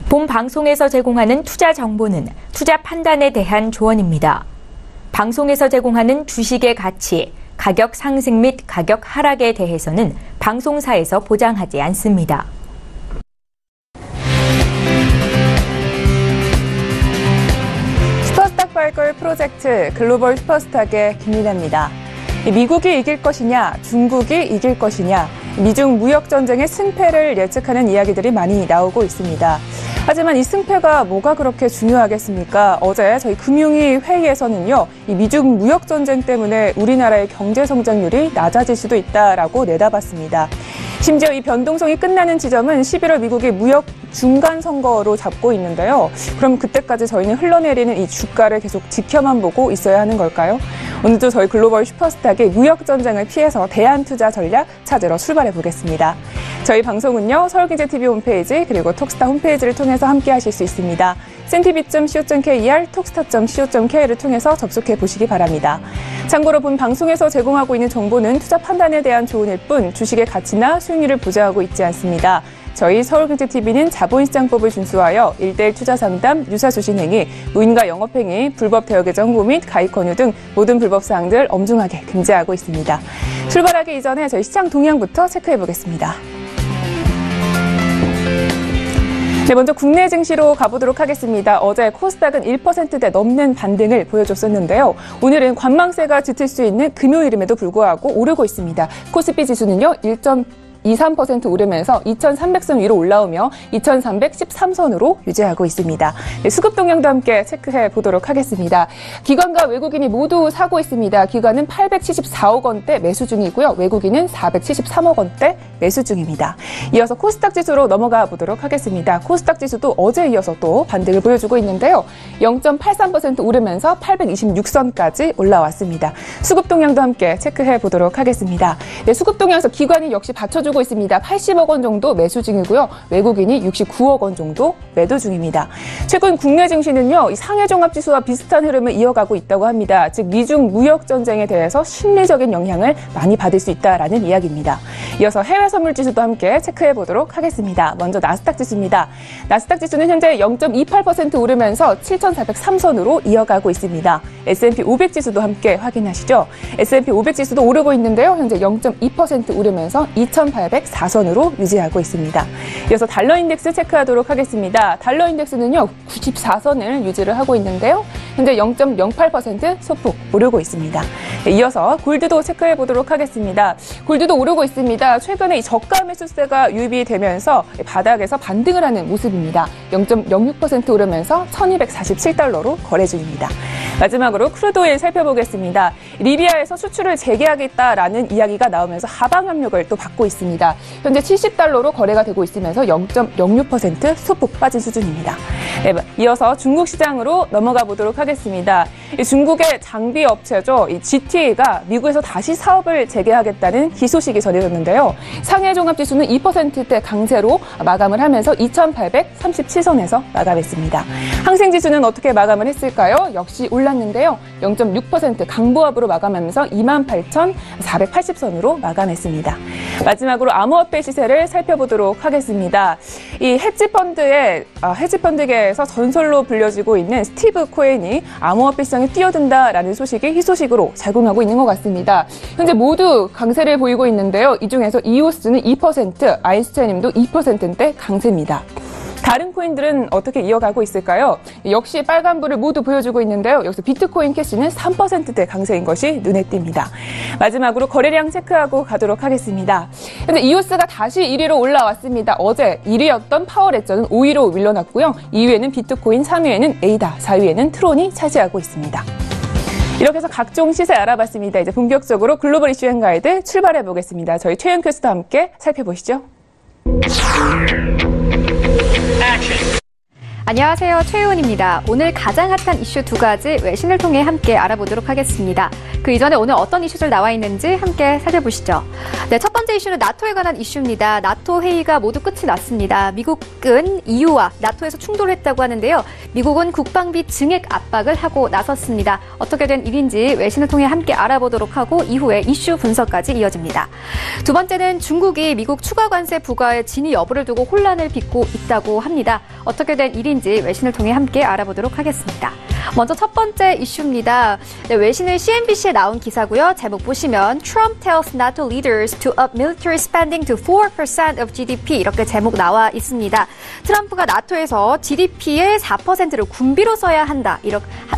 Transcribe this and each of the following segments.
본 방송에서 제공하는 투자 정보는 투자 판단에 대한 조언입니다. 방송에서 제공하는 주식의 가치, 가격 상승 및 가격 하락에 대해서는 방송사에서 보장하지 않습니다. 슈퍼스탁 발굴 프로젝트 글로벌 슈퍼스탁의 김민아입니다. 미국이 이길 것이냐, 중국이 이길 것이냐, 미중 무역 전쟁의 승패를 예측하는 이야기들이 많이 나오고 있습니다. 하지만 이 승패가 뭐가 그렇게 중요하겠습니까? 어제 저희 금융위 회의에서는요, 이 미중 무역 전쟁 때문에 우리나라의 경제 성장률이 낮아질 수도 있다라고 내다봤습니다. 심지어 이 변동성이 끝나는 지점은 11월 미국의 무역 중간 선거로 잡고 있는데요. 그럼 그때까지 저희는 흘러내리는 이 주가를 계속 지켜만 보고 있어야 하는 걸까요? 오늘도 저희 글로벌 슈퍼스탁의 무역 전쟁을 피해서 대안 투자 전략 찾으러 출발해 보겠습니다. 저희 방송은요, 서울경제TV 홈페이지 그리고 톡스타 홈페이지를 통해서 함께 하실 수 있습니다. cntv.co.kr, 톡스타.co.kr을 통해서 접속해 보시기 바랍니다. 참고로 본 방송에서 제공하고 있는 정보는 투자 판단에 대한 조언일 뿐 주식의 가치나 수익률을 보장하고 있지 않습니다. 저희 서울경제TV는 자본시장법을 준수하여 1:1 투자 상담, 유사수신행위, 무인가 영업행위, 불법 대여 계정 홍보 및 가입 권유 등 모든 불법 사항들 엄중하게 금지하고 있습니다. 출발하기 이전에 저희 시장 동향부터 체크해 보겠습니다. 네, 먼저 국내 증시로 가보도록 하겠습니다. 어제 코스닥은 1%대 넘는 반등을 보여줬었는데요. 오늘은 관망세가 짙을 수 있는 금요일임에도 불구하고 오르고 있습니다. 코스피 지수는요, 1.23% 오르면서 2,300선 위로 올라오며 2,313선으로 유지하고 있습니다. 네, 수급 동향도 함께 체크해 보도록 하겠습니다. 기관과 외국인이 모두 사고 있습니다. 기관은 874억 원대 매수 중이고요. 외국인은 473억 원대 매수 중입니다. 이어서 코스닥 지수로 넘어가 보도록 하겠습니다. 코스닥 지수도 어제 이어서 또 반등을 보여주고 있는데요. 0.83% 오르면서 826선까지 올라왔습니다. 수급 동향도 함께 체크해 보도록 하겠습니다. 네, 수급 동향에서 기관이 역시 받쳐주고 있습니다. 80억 원 정도 매수 중이고요. 외국인이 69억 원 정도 매도 중입니다. 최근 국내 증시는요, 이 상해 종합지수와 비슷한 흐름을 이어가고 있다고 합니다. 즉 미중 무역 전쟁에 대해서 심리적인 영향을 많이 받을 수 있다라는 이야기입니다. 이어서 해외 선물 지수도 함께 체크해 보도록 하겠습니다. 먼저 나스닥 지수입니다. 나스닥 지수는 현재 0.28% 오르면서 7,403선으로 이어가고 있습니다. S&P 500 지수도 함께 확인하시죠. S&P 500 지수도 오르고 있는데요. 현재 0.2% 오르면서 2,804선으로 유지하고 있습니다. 이어서 달러 인덱스 체크하도록 하겠습니다. 달러 인덱스는요, 94선을 유지를 하고 있는데요. 현재 0.08% 소폭 오르고 있습니다. 네, 이어서 골드도 체크해 보도록 하겠습니다. 골드도 오르고 있습니다. 최근에 이 저가 매수세가 유입이 되면서 바닥에서 반등을 하는 모습입니다. 0.06% 오르면서 1,247달러로 거래 중입니다. 마지막으로 크루드오일 살펴보겠습니다. 리비아에서 수출을 재개하겠다라는 이야기가 나오면서 하방 압력을 또 받고 있습니다. 현재 70달러로 거래가 되고 있으면서 0.06% 소폭 빠진 수준입니다. 네, 이어서 중국 시장으로 넘어가 보도록 하겠습니다. 중국의 장비 업체죠. 이 GTA가 미국에서 다시 사업을 재개하겠다는 희소식이 전해졌는데요. 상해 종합지수는 2%대 강세로 마감을 하면서 2,837선에서 마감했습니다. 항생지수는 어떻게 마감을 했을까요? 역시 올랐는데요. 0.6% 강보합으로 마감하면서 28,480선으로 마감했습니다. 마지막으로 암호화폐 시세를 살펴보도록 하겠습니다. 이 헤지펀드계에서 전설로 불려지고 있는 스티브 코엔이 암호화폐 시장에 뛰어든다라는 소식이 희소식으로 작용하고 있는 것 같습니다. 현재 모두 강세를 보이고 있는데요. 이 중에서 이오스는 2%, 아인스타인님도 2%대 강세입니다. 다른 코인들은 어떻게 이어가고 있을까요? 역시 빨간불을 모두 보여주고 있는데요. 여기서 비트코인 캐시는 3%대 강세인 것이 눈에 띕니다. 마지막으로 거래량 체크하고 가도록 하겠습니다. 현재 이오스가 다시 1위로 올라왔습니다. 어제 1위였던 파워레저는 5위로 밀려났고요. 2위에는 비트코인, 3위에는 에이다, 4위에는 트론이 차지하고 있습니다. 이렇게 해서 각종 시세 알아봤습니다. 이제 본격적으로 글로벌 이슈 행가이드 출발해 보겠습니다. 저희 최윤 큐스트와 함께 살펴보시죠. 안녕하세요. 최윤입니다. 오늘 가장 핫한 이슈 두 가지 외신을 통해 함께 알아보도록 하겠습니다. 그 이전에 오늘 어떤 이슈들 나와 있는지 함께 살펴보시죠. 네, 첫 번째 이슈는 나토에 관한 이슈입니다. 나토 회의가 모두 끝이 났습니다. 미국은 EU와 나토에서 충돌을 했다고 하는데요. 미국은 국방비 증액 압박을 하고 나섰습니다. 어떻게 된 일인지 외신을 통해 함께 알아보도록 하고 이후에 이슈 분석까지 이어집니다. 두 번째는 중국이 미국 추가 관세 부과의 진위 여부를 두고 혼란을 빚고 있다고 합니다. 어떻게 된 일인지 외신을 통해 함께 알아보도록 하겠습니다. 먼저 첫 번째 이슈입니다. 네, 외신의 CNBC에 나온 기사고요. 제목 보시면 Trump tells NATO leaders to up military spending to 4% of GDP 이렇게 제목 나와 있습니다. 트럼프가 나토에서 GDP의 4%를 군비로 써야 한다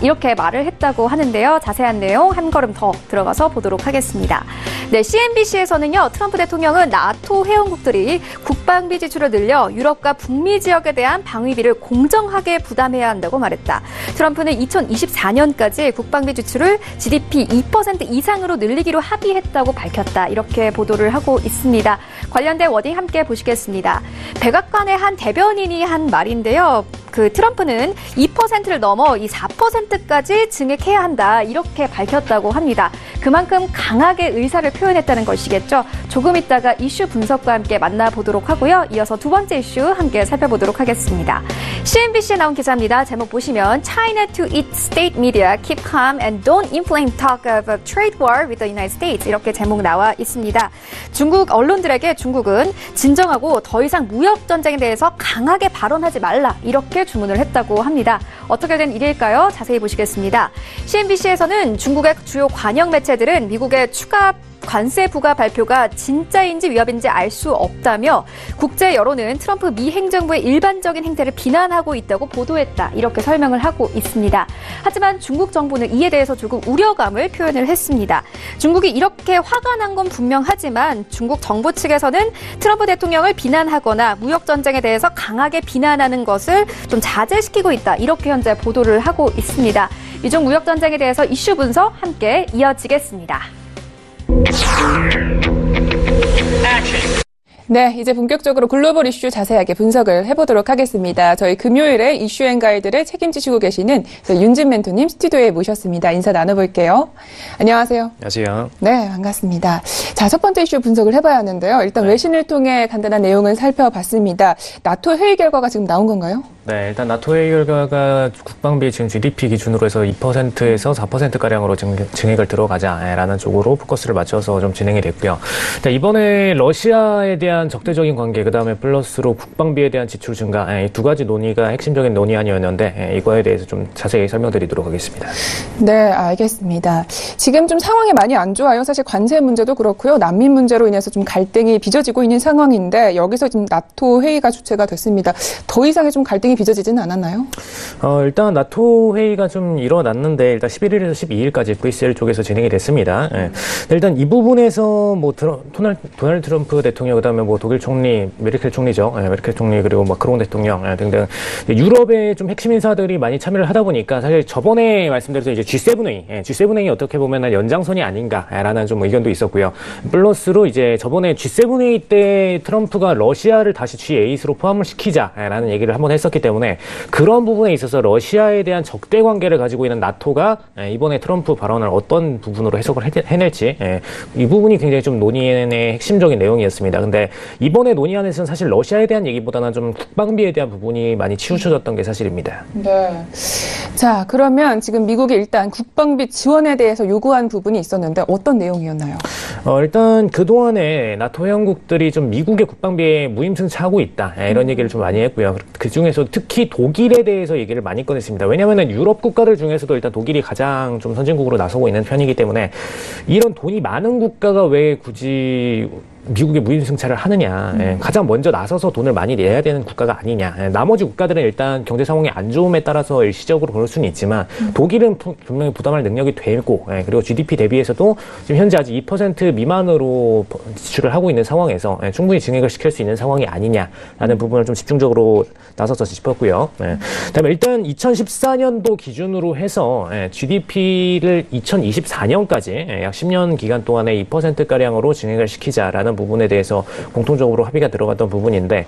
이렇게 말을 했다고 하는데요. 자세한 내용 한 걸음 더 들어가서 보도록 하겠습니다. 네, CNBC에서는요. 트럼프 대통령은 나토 회원국들이 국방비 지출을 늘려 유럽과 북미 지역에 대한 방위비를 공정하게 부담해야 한다고 말했다. 트럼프는 2024년까지 국방비 지출을 GDP 2% 이상으로 늘리기로 합의했다고 밝혔다. 이렇게 보도를 하고 있습니다. 관련된 워딩 함께 보시겠습니다. 백악관의 한 대변인이 한 말인데요. 트럼프는 2%를 넘어 이 4%까지 증액해야 한다. 이렇게 밝혔다고 합니다. 그만큼 강하게 의사를 표현했다는 것이겠죠. 조금 있다가 이슈 분석과 함께 만나보도록 하고요. 이어서 두 번째 이슈 함께 살펴보도록 하겠습니다. CNBC에 나온 기사입니다. 제목 보시면 China to its state media keep calm and don't inflame talk of a trade war with the United States. 이렇게 제목 나와 있습니다. 중국 언론들에게 중국은 진정하고 더 이상 무역 전쟁에 대해서 강하게 발언하지 말라. 이렇게 주문을 했다고 합니다. 어떻게 된 일일까요? 자세히 보시겠습니다. CNBC에서는 중국의 주요 관영 매체들은 미국의 추가 관세 부과 발표가 진짜인지 위협인지 알 수 없다며 국제 여론은 트럼프 미 행정부의 일반적인 행태를 비난하고 있다고 보도했다. 이렇게 설명을 하고 있습니다. 하지만 중국 정부는 이에 대해서 조금 우려감을 표현을 했습니다. 중국이 이렇게 화가 난 건 분명하지만 중국 정부 측에서는 트럼프 대통령을 비난하거나 무역 전쟁에 대해서 강하게 비난하는 것을 좀 자제시키고 있다. 이렇게 현재 보도를 하고 있습니다. 이중 무역 전쟁에 대해서 이슈 분석 함께 이어지겠습니다. 네, 이제 본격적으로 글로벌 이슈 자세하게 분석을 해보도록 하겠습니다. 저희 금요일에 이슈앤가이드를 책임지시고 계시는 윤진 멘토님 스튜디오에 모셨습니다. 인사 나눠볼게요. 안녕하세요. 안녕하세요. 네, 반갑습니다. 자, 첫 번째 이슈 분석을 해봐야 하는데요. 일단 외신을 통해 간단한 내용을 살펴봤습니다. 나토 회의 결과가 지금 나온 건가요? 네, 일단 나토 회의 결과가 국방비 지금 GDP 기준으로 해서 2%에서 4%가량으로 증액을 들어가자라는 쪽으로 포커스를 맞춰서 좀 진행이 됐고요. 이번에 러시아에 대한 적대적인 관계, 그 다음에 플러스로 국방비에 대한 지출 증가, 이 두 가지 논의가 핵심적인 논의안이었는데 이거에 대해서 좀 자세히 설명드리도록 하겠습니다. 네, 알겠습니다. 지금 좀 상황이 많이 안 좋아요. 사실 관세 문제도 그렇고요. 난민 문제로 인해서 좀 갈등이 빚어지고 있는 상황인데 여기서 지금 나토 회의가 주최가 됐습니다. 더 이상의 좀 갈등이 빚어지지는 않았나요? 일단 나토 회의가 좀 일어났는데 일단 11일에서 12일까지 브뤼셀 쪽에서 진행이 됐습니다. 일단 이 부분에서 뭐 도널드 트럼프 대통령, 그다음에 뭐 독일 총리, 메르켈 총리죠. 메르켈 총리 그리고 마크롱 대통령 등등 유럽의 좀 핵심 인사들이 많이 참여를 하다 보니까 사실 저번에 말씀드렸던 이제 G7이 어떻게 보면은 연장선이 아닌가라는 좀 의견도 있었고요. 플러스로 이제 저번에 G7회의 때 트럼프가 러시아를 다시 G8으로 포함을 시키자라는 얘기를 한번 했었기 때문에 그런 부분에 있어서 러시아에 대한 적대 관계를 가지고 있는 나토가 이번에 트럼프 발언을 어떤 부분으로 해석을 해낼지 이 부분이 굉장히 좀 논의의 핵심적인 내용이었습니다. 근데 이번에 논의안에서는 사실 러시아에 대한 얘기보다는 좀 국방비에 대한 부분이 많이 치우쳐졌던 게 사실입니다. 네. 자, 그러면 지금 미국이 일단 국방비 지원에 대해서 요구한 부분이 있었는데 어떤 내용이었나요? 일단 그동안에 나토 회원국들이 좀 미국의 국방비에 무임승차하고 있다. 이런 얘기를 좀 많이 했고요. 그중에서 특히 독일에 대해서 얘기를 많이 꺼냈습니다. 왜냐하면 유럽 국가들 중에서도 일단 독일이 가장 좀 선진국으로 나서고 있는 편이기 때문에 이런 돈이 많은 국가가 왜 굳이 미국에 무임승차를 하느냐. 가장 먼저 나서서 돈을 많이 내야 되는 국가가 아니냐. 나머지 국가들은 일단 경제 상황이 안 좋음에 따라서 일시적으로 그럴 수는 있지만 독일은 분명히 부담할 능력이 되고 그리고 GDP 대비해서도 지금 현재 아직 2% 미만으로 지출을 하고 있는 상황에서 충분히 증액을 시킬 수 있는 상황이 아니냐라는 부분을 좀 집중적으로 나서서 짚었고요. 그다음에 일단 2014년도 기준으로 해서 GDP를 2024년까지 약 10년 기간 동안에 2%가량으로 증액을 시키자라는 부분에 대해서 공통적으로 합의가 들어갔던 부분인데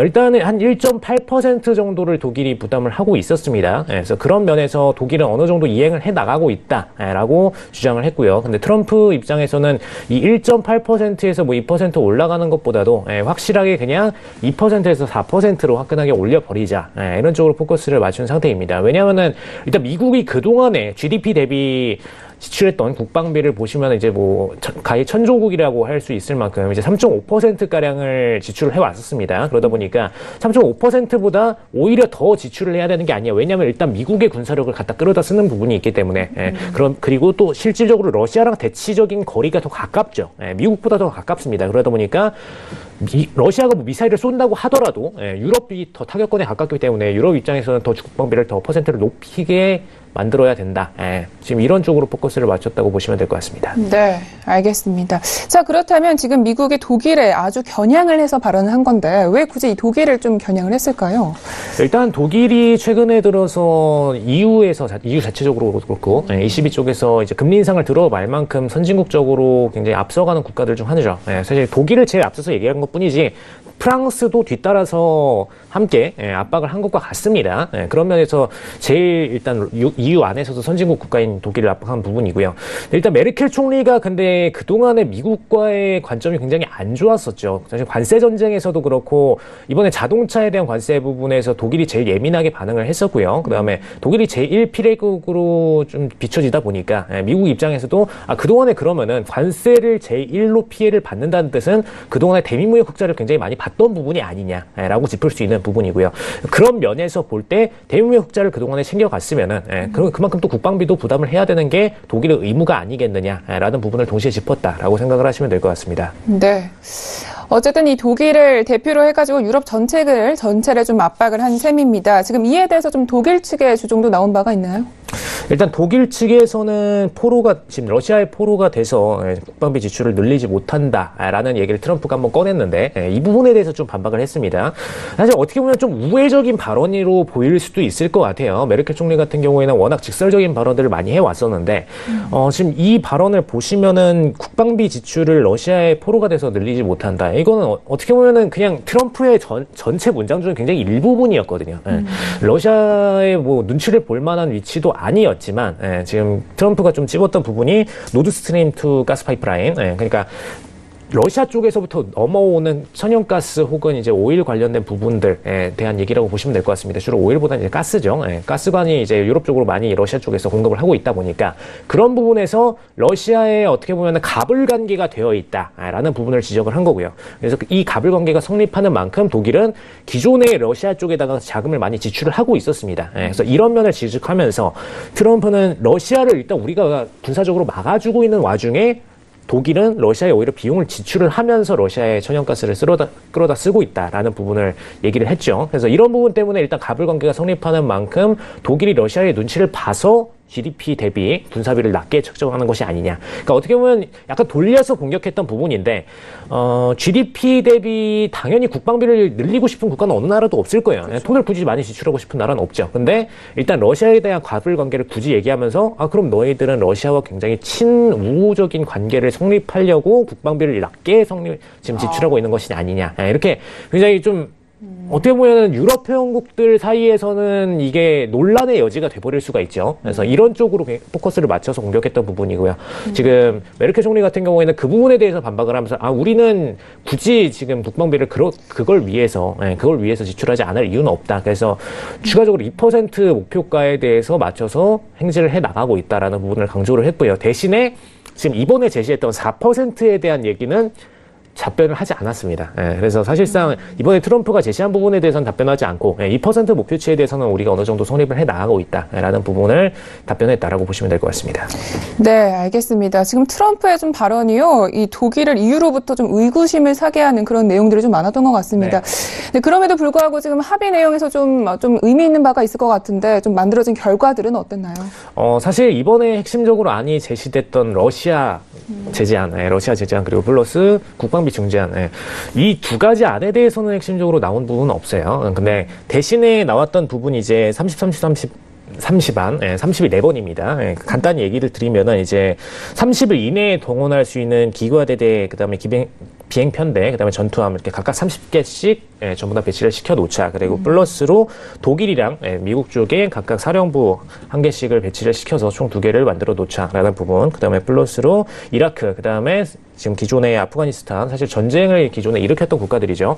일단은 한 1.8% 정도를 독일이 부담을 하고 있었습니다. 그래서 그런 면에서 독일은 어느 정도 이행을 해나가고 있다라고 주장을 했고요. 근데 트럼프 입장에서는 이 1.8%에서 뭐 2% 올라가는 것보다도 확실하게 그냥 2%에서 4%로 화끈하게 올려버리자 이런 쪽으로 포커스를 맞춘 상태입니다. 왜냐하면은 일단 미국이 그동안에 GDP 대비 지출했던 국방비를 보시면 이제 뭐 가히 천조국이라고 할 수 있을 만큼 이제 3.5% 가량을 지출을 해왔었습니다. 그러다 보니까 3.5%보다 오히려 더 지출을 해야 되는 게 아니야. 왜냐하면 일단 미국의 군사력을 갖다 끌어다 쓰는 부분이 있기 때문에 그리고 또 실질적으로 러시아랑 대치적인 거리가 더 가깝죠. 미국보다 더 가깝습니다. 그러다 보니까 러시아가 뭐 미사일을 쏜다고 하더라도 유럽이 더 타격권에 가깝기 때문에 유럽 입장에서는 더 국방비를 더 퍼센트를 높이게 만들어야 된다. 지금 이런 쪽으로 포커스를 맞췄다고 보시면 될 것 같습니다. 네, 알겠습니다. 자, 그렇다면 지금 미국이 독일에 아주 겨냥을 해서 발언을 한 건데 왜 굳이 이 독일을 좀 겨냥을 했을까요? 일단 독일이 최근에 들어서 EU 자체적으로도 그렇고 ECB 쪽에서 이제 금리 인상을 들어말 만큼 선진국적으로 굉장히 앞서가는 국가들 중 하나죠. 사실 독일을 제일 앞서서 얘기한 것뿐이지 프랑스도 뒤따라서 함께 압박을 한 것과 같습니다. 그런 면에서 제일 일단 EU 안에서도 선진국 국가인 독일을 압박한 부분이고요. 일단 메르켈 총리가 근데 그동안에 미국과의 관점이 굉장히 안 좋았었죠. 사실 관세 전쟁에서도 그렇고 이번에 자동차에 대한 관세 부분에서 독일이 제일 예민하게 반응을 했었고요. 그다음에 독일이 제1피해국으로 좀 비춰지다 보니까 미국 입장에서도 그동안에 그러면은 관세를 제1로 피해를 받는다는 뜻은 그동안에 대미무역 흑자를 굉장히 많이 봤던 부분이 아니냐라고 짚을 수 있는 부분이고요. 그런 면에서 볼 때 대미무역 흑자를 그동안에 챙겨갔으면은 그만큼 또 국방비도 부담을 해야 되는 게 독일의 의무가 아니겠느냐라는 부분을 동시에 짚었다라고 생각을 하시면 될 것 같습니다. 네. 어쨌든 이 독일을 대표로 해가지고 유럽 전체를 좀 압박을 한 셈입니다. 지금 이에 대해서 좀 독일 측의 주장도 나온 바가 있나요? 일단 독일 측에서는 지금 러시아의 포로가 돼서 국방비 지출을 늘리지 못한다라는 얘기를 트럼프가 한번 꺼냈는데 이 부분에 대해서 좀 반박을 했습니다. 사실 어떻게 보면 좀 우회적인 발언으로 보일 수도 있을 것 같아요. 메르켈 총리 같은 경우에는 워낙 직설적인 발언들을 많이 해왔었는데 지금 이 발언을 보시면은 국방비 지출을 러시아의 포로가 돼서 늘리지 못한다. 이거는 어떻게 보면은 그냥 트럼프의 전체 문장 중에 굉장히 일부분이었거든요. 러시아의 뭐 눈치를 볼 만한 위치도 아니었지만 지금 트럼프가 좀 찝었던 부분이 노드스트림2 가스 파이프라인 그러니까 러시아 쪽에서부터 넘어오는 천연가스 혹은 이제 오일 관련된 부분들에 대한 얘기라고 보시면 될 것 같습니다. 주로 오일보다는 이제 가스죠. 가스관이 이제 유럽 쪽으로 많이 러시아 쪽에서 공급을 하고 있다 보니까 그런 부분에서 러시아에 어떻게 보면 가불관계가 되어 있다라는 부분을 지적을 한 거고요. 그래서 이 가불관계가 성립하는 만큼 독일은 기존의 러시아 쪽에다가 자금을 많이 지출을 하고 있었습니다. 그래서 이런 면을 지적하면서 트럼프는 러시아를 일단 우리가 군사적으로 막아주고 있는 와중에 독일은 러시아에 오히려 비용을 지출을 하면서 러시아의 천연가스를 끌어다 쓰고 있다라는 부분을 얘기를 했죠. 그래서 이런 부분 때문에 일단 가불관계가 성립하는 만큼 독일이 러시아의 눈치를 봐서 GDP 대비 군사비를 낮게 책정하는 것이 아니냐. 그러니까 어떻게 보면 약간 돌려서 공격했던 부분인데 GDP 대비 당연히 국방비를 늘리고 싶은 국가는 어느 나라도 없을 거예요. 그렇죠. 돈을 굳이 많이 지출하고 싶은 나라는 없죠. 근데 일단 러시아에 대한 가불관계를 굳이 얘기하면서 그럼 너희들은 러시아와 굉장히 친우호적인 관계를 성립하려고 국방비를 낮게 지금 지출하고 있는 것이 아니냐. 이렇게 굉장히 좀 어떻게 보면 유럽 회원국들 사이에서는 이게 논란의 여지가 돼버릴 수가 있죠. 그래서 이런 쪽으로 포커스를 맞춰서 공격했던 부분이고요. 지금 메르켈 총리 같은 경우에는 그 부분에 대해서 반박을 하면서 우리는 굳이 지금 국방비를 그걸 위해서 지출하지 않을 이유는 없다. 그래서 추가적으로 2% 목표가에 대해서 맞춰서 행진을 해 나가고 있다라는 부분을 강조를 했고요. 대신에 지금 이번에 제시했던 4%에 대한 얘기는 답변을 하지 않았습니다. 그래서 사실상 이번에 트럼프가 제시한 부분에 대해서는 답변하지 않고 2% 목표치에 대해서는 우리가 어느 정도 성립을 해 나가고 있다라는 부분을 답변했다라고 보시면 될 것 같습니다. 네, 알겠습니다. 지금 트럼프의 좀 발언이요, 이 독일을 이유로부터 좀 의구심을 사게 하는 그런 내용들이 좀 많았던 것 같습니다. 네, 그럼에도 불구하고 지금 합의 내용에서 좀 의미 있는 바가 있을 것 같은데 좀 만들어진 결과들은 어땠나요? 사실 이번에 핵심적으로 안이 제시됐던 러시아 제재안 그리고 플러스 국방비 증제안 이 두 가지 안에 대해서는 핵심적으로 나온 부분은 없어요. 근데 대신에 나왔던 부분이 이제 30안, 34번입니다. 간단히 얘기를 드리면은 이제 30일 이내에 동원할 수 있는 기과대대, 그 다음에 비행 편대, 그다음에 전투함 이렇게 각각 30개씩 전부 다 배치를 시켜 놓자. 그리고 플러스로 독일이랑 미국 쪽에 각각 사령부 1개씩을 배치를 시켜서 총 2개를 만들어 놓자라는 부분. 그다음에 플러스로 이라크, 그다음에 지금 기존의 아프가니스탄, 사실 전쟁을 기존에 일으켰던 국가들이죠.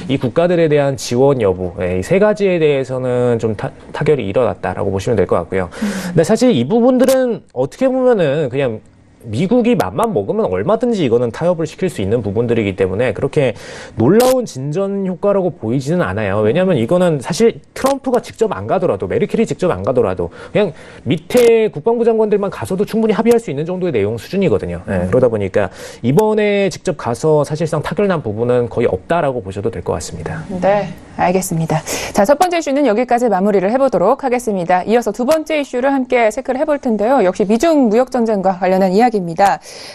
이 국가들에 대한 지원 여부, 이 3가지에 대해서는 좀 타결이 일어났다라고 보시면 될 것 같고요. 근데 사실 이 부분들은 어떻게 보면은 그냥 미국이 맘만 먹으면 얼마든지 이거는 타협을 시킬 수 있는 부분들이기 때문에 그렇게 놀라운 진전 효과라고 보이지는 않아요. 왜냐하면 이거는 사실 트럼프가 직접 안 가더라도, 메르켈이 직접 안 가더라도 그냥 밑에 국방부 장관들만 가서도 충분히 합의할 수 있는 정도의 내용 수준이거든요. 그러다 보니까 이번에 직접 가서 사실상 타결난 부분은 거의 없다라고 보셔도 될 것 같습니다. 네, 알겠습니다. 자, 첫 번째 이슈는 여기까지 마무리를 해보도록 하겠습니다. 이어서 두 번째 이슈를 함께 체크를 해볼 텐데요. 역시 미중 무역 전쟁과 관련한 이야기입니다.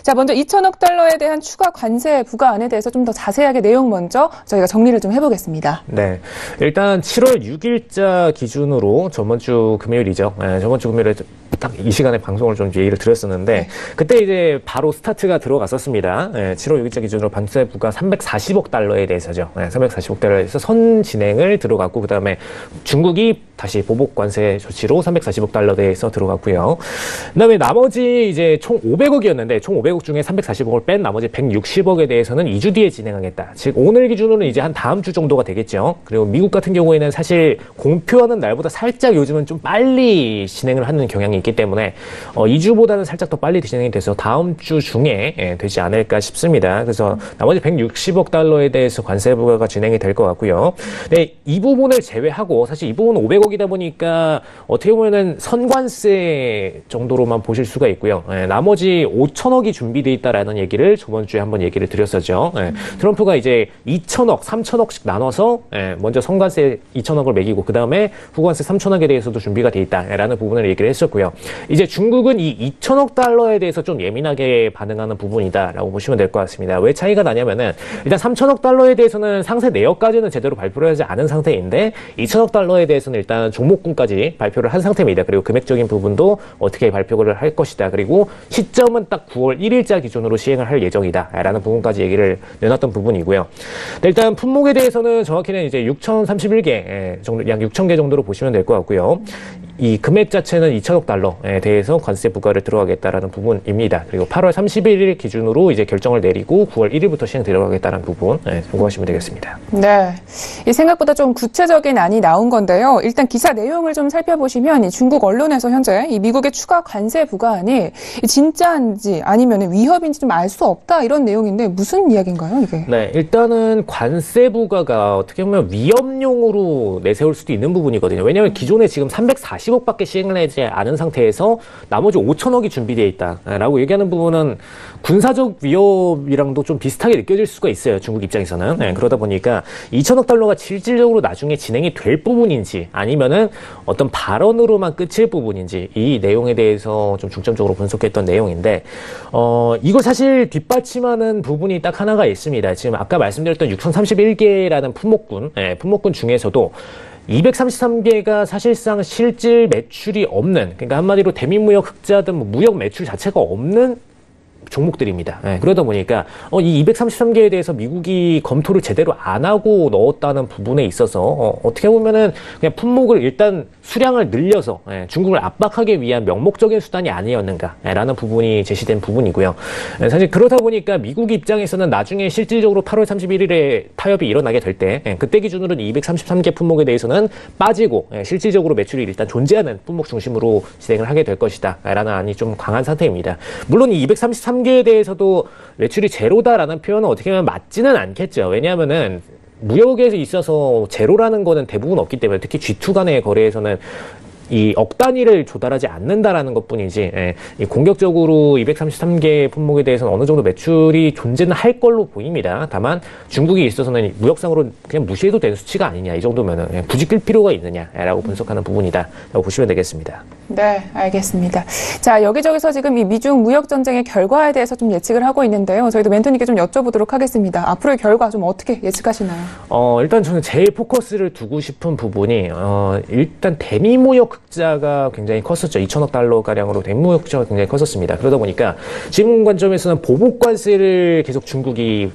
자, 먼저 2천억 달러에 대한 추가 관세 부과안에 대해서 좀 더 자세하게 내용 먼저 저희가 정리를 좀 해보겠습니다. 네, 일단 7월 6일자 기준으로 저번 주 금요일이죠. 저번 주 금요일에 딱 이 시간에 방송을 좀 얘기를 드렸었는데 그때 이제 바로 스타트가 들어갔었습니다. 7월 6일자 기준으로 관세 부과 340억 달러에 대해서죠. 340억 달러에 대해서 선 진행을 들어갔고 그다음에 중국이 다시 보복 관세 조치로 340억 달러에 대해서 들어갔고요. 그다음에 나머지 이제 총 500억이었는데 총 500억 중에 340억을 뺀 나머지 160억에 대해서는 2주 뒤에 진행하겠다. 즉 오늘 기준으로는 이제 한 다음 주 정도가 되겠죠. 그리고 미국 같은 경우에는 사실 공표하는 날보다 살짝 요즘은 좀 빨리 진행을 하는 경향이 있기 때문에 2주보다는 살짝 더 빨리 진행이 돼서 다음 주 중에 되지 않을까 싶습니다. 그래서 나머지 160억 달러에 대해서 관세 부과가 진행이 될 것 같고요. 네, 이 부분을 제외하고 사실 이 부분은 500억이다 보니까 어떻게 보면은 선관세 정도로만 보실 수가 있고요. 나머지 5천억이 준비되어 있다라는 얘기를 저번 주에 한번 얘기를 드렸었죠. 트럼프가 이제 2천억, 3천억씩 나눠서 먼저 선관세 2천억을 매기고 그 다음에 후관세 3천억에 대해서도 준비가 돼 있다라는 부분을 얘기를 했었고요. 이제 중국은 이 2천억 달러에 대해서 좀 예민하게 반응하는 부분이다라고 보시면 될 것 같습니다. 왜 차이가 나냐면은 일단 3천억 달러에 대해서는 상세 내역까지는 제대로 발표를 하지 않은 상태인데 2천억 달러에 대해서는 일단 종목군까지 발표를 한 상태입니다. 그리고 금액적인 부분도 어떻게 발표를 할 것이다. 그리고 시점은 딱 9월 1일자 기준으로 시행을 할 예정이다라는 부분까지 얘기를 내놨던 부분이고요. 일단 품목에 대해서는 정확히는 이제 6,031개 정도, 약 6,000개 정도로 보시면 될 것 같고요. 이 금액 자체는 2천억 달러에 대해서 관세 부과를 들어가겠다라는 부분입니다. 그리고 8월 31일 기준으로 이제 결정을 내리고 9월 1일부터 시행 들어가겠다는 부분 참고하시면 되겠습니다. 네, 이 생각보다 좀 구체적인 안이 나온 건데요. 일단 기사 내용을 좀 살펴보시면 이 중국 언론에서 현재 이 미국의 추가 관세 부과안이 진짜인지 아니면 위협인지 좀 알 수 없다 이런 내용인데 무슨 이야기인가요, 이게? 네, 일단은 관세 부과가 어떻게 보면 위협용으로 내세울 수도 있는 부분이거든요. 왜냐하면 기존에 지금 340억밖에 시행을 하지 않은 상태에서 나머지 5천억이 준비되어 있다라고 얘기하는 부분은 군사적 위협이랑도 좀 비슷하게 느껴질 수가 있어요. 중국 입장에서는. 그러다 보니까 2천억 달러가 실질적으로 나중에 진행이 될 부분인지 아니면은 어떤 발언으로만 끝일 부분인지 이 내용에 대해서 좀 중점적으로 분석했던 내용인데 이거 사실 뒷받침하는 부분이 딱 하나가 있습니다. 지금 아까 말씀드렸던 6,031개라는 품목군 중에서도 233개가 사실상 실질 매출이 없는, 그러니까 한마디로 대미무역 흑자든 무역 매출 자체가 없는 종목들입니다. 그러다 보니까 이 233개에 대해서 미국이 검토를 제대로 안 하고 넣었다는 부분에 있어서 어떻게 보면은 그냥 품목을 일단 수량을 늘려서 중국을 압박하기 위한 명목적인 수단이 아니었는가라는 부분이 제시된 부분이고요. 사실 그러다 보니까 미국 입장에서는 나중에 실질적으로 8월 31일에 타협이 일어나게 될 때 그때 기준으로는 233개 품목에 대해서는 빠지고 실질적으로 매출이 일단 존재하는 품목 중심으로 진행을 하게 될 것이다 라는 안이 좀 강한 상태입니다. 물론 이 233개에 대해서도 매출이 제로다라는 표현은 어떻게 보면 맞지는 않겠죠. 왜냐하면은 무역에 있어서 제로라는 거는 대부분 없기 때문에 특히 G2 간의 거래에서는 이 억 단위를 조달하지 않는다라는 것뿐이지 이 공격적으로 233개 품목에 대해서는 어느 정도 매출이 존재는 할 걸로 보입니다. 다만 중국이 있어서는 무역상으로 그냥 무시해도 되는 수치가 아니냐 이 정도면은 굳이 끌 필요가 있느냐라고 분석하는 부분이다라고 보시면 되겠습니다. 네, 알겠습니다. 자, 여기저기서 지금 이 미중 무역 전쟁의 결과에 대해서 좀 예측을 하고 있는데요. 저희도 멘토님께 좀 여쭤보도록 하겠습니다. 앞으로의 결과 좀 어떻게 예측하시나요? 일단 저는 제일 포커스를 두고 싶은 부분이 일단 대미 무역 흑자가 굉장히 컸었죠. 2천억 달러 가량으로 대미 무역 흑자가 굉장히 컸었습니다. 그러다 보니까 지금 관점에서는 보복 관세를 계속 중국이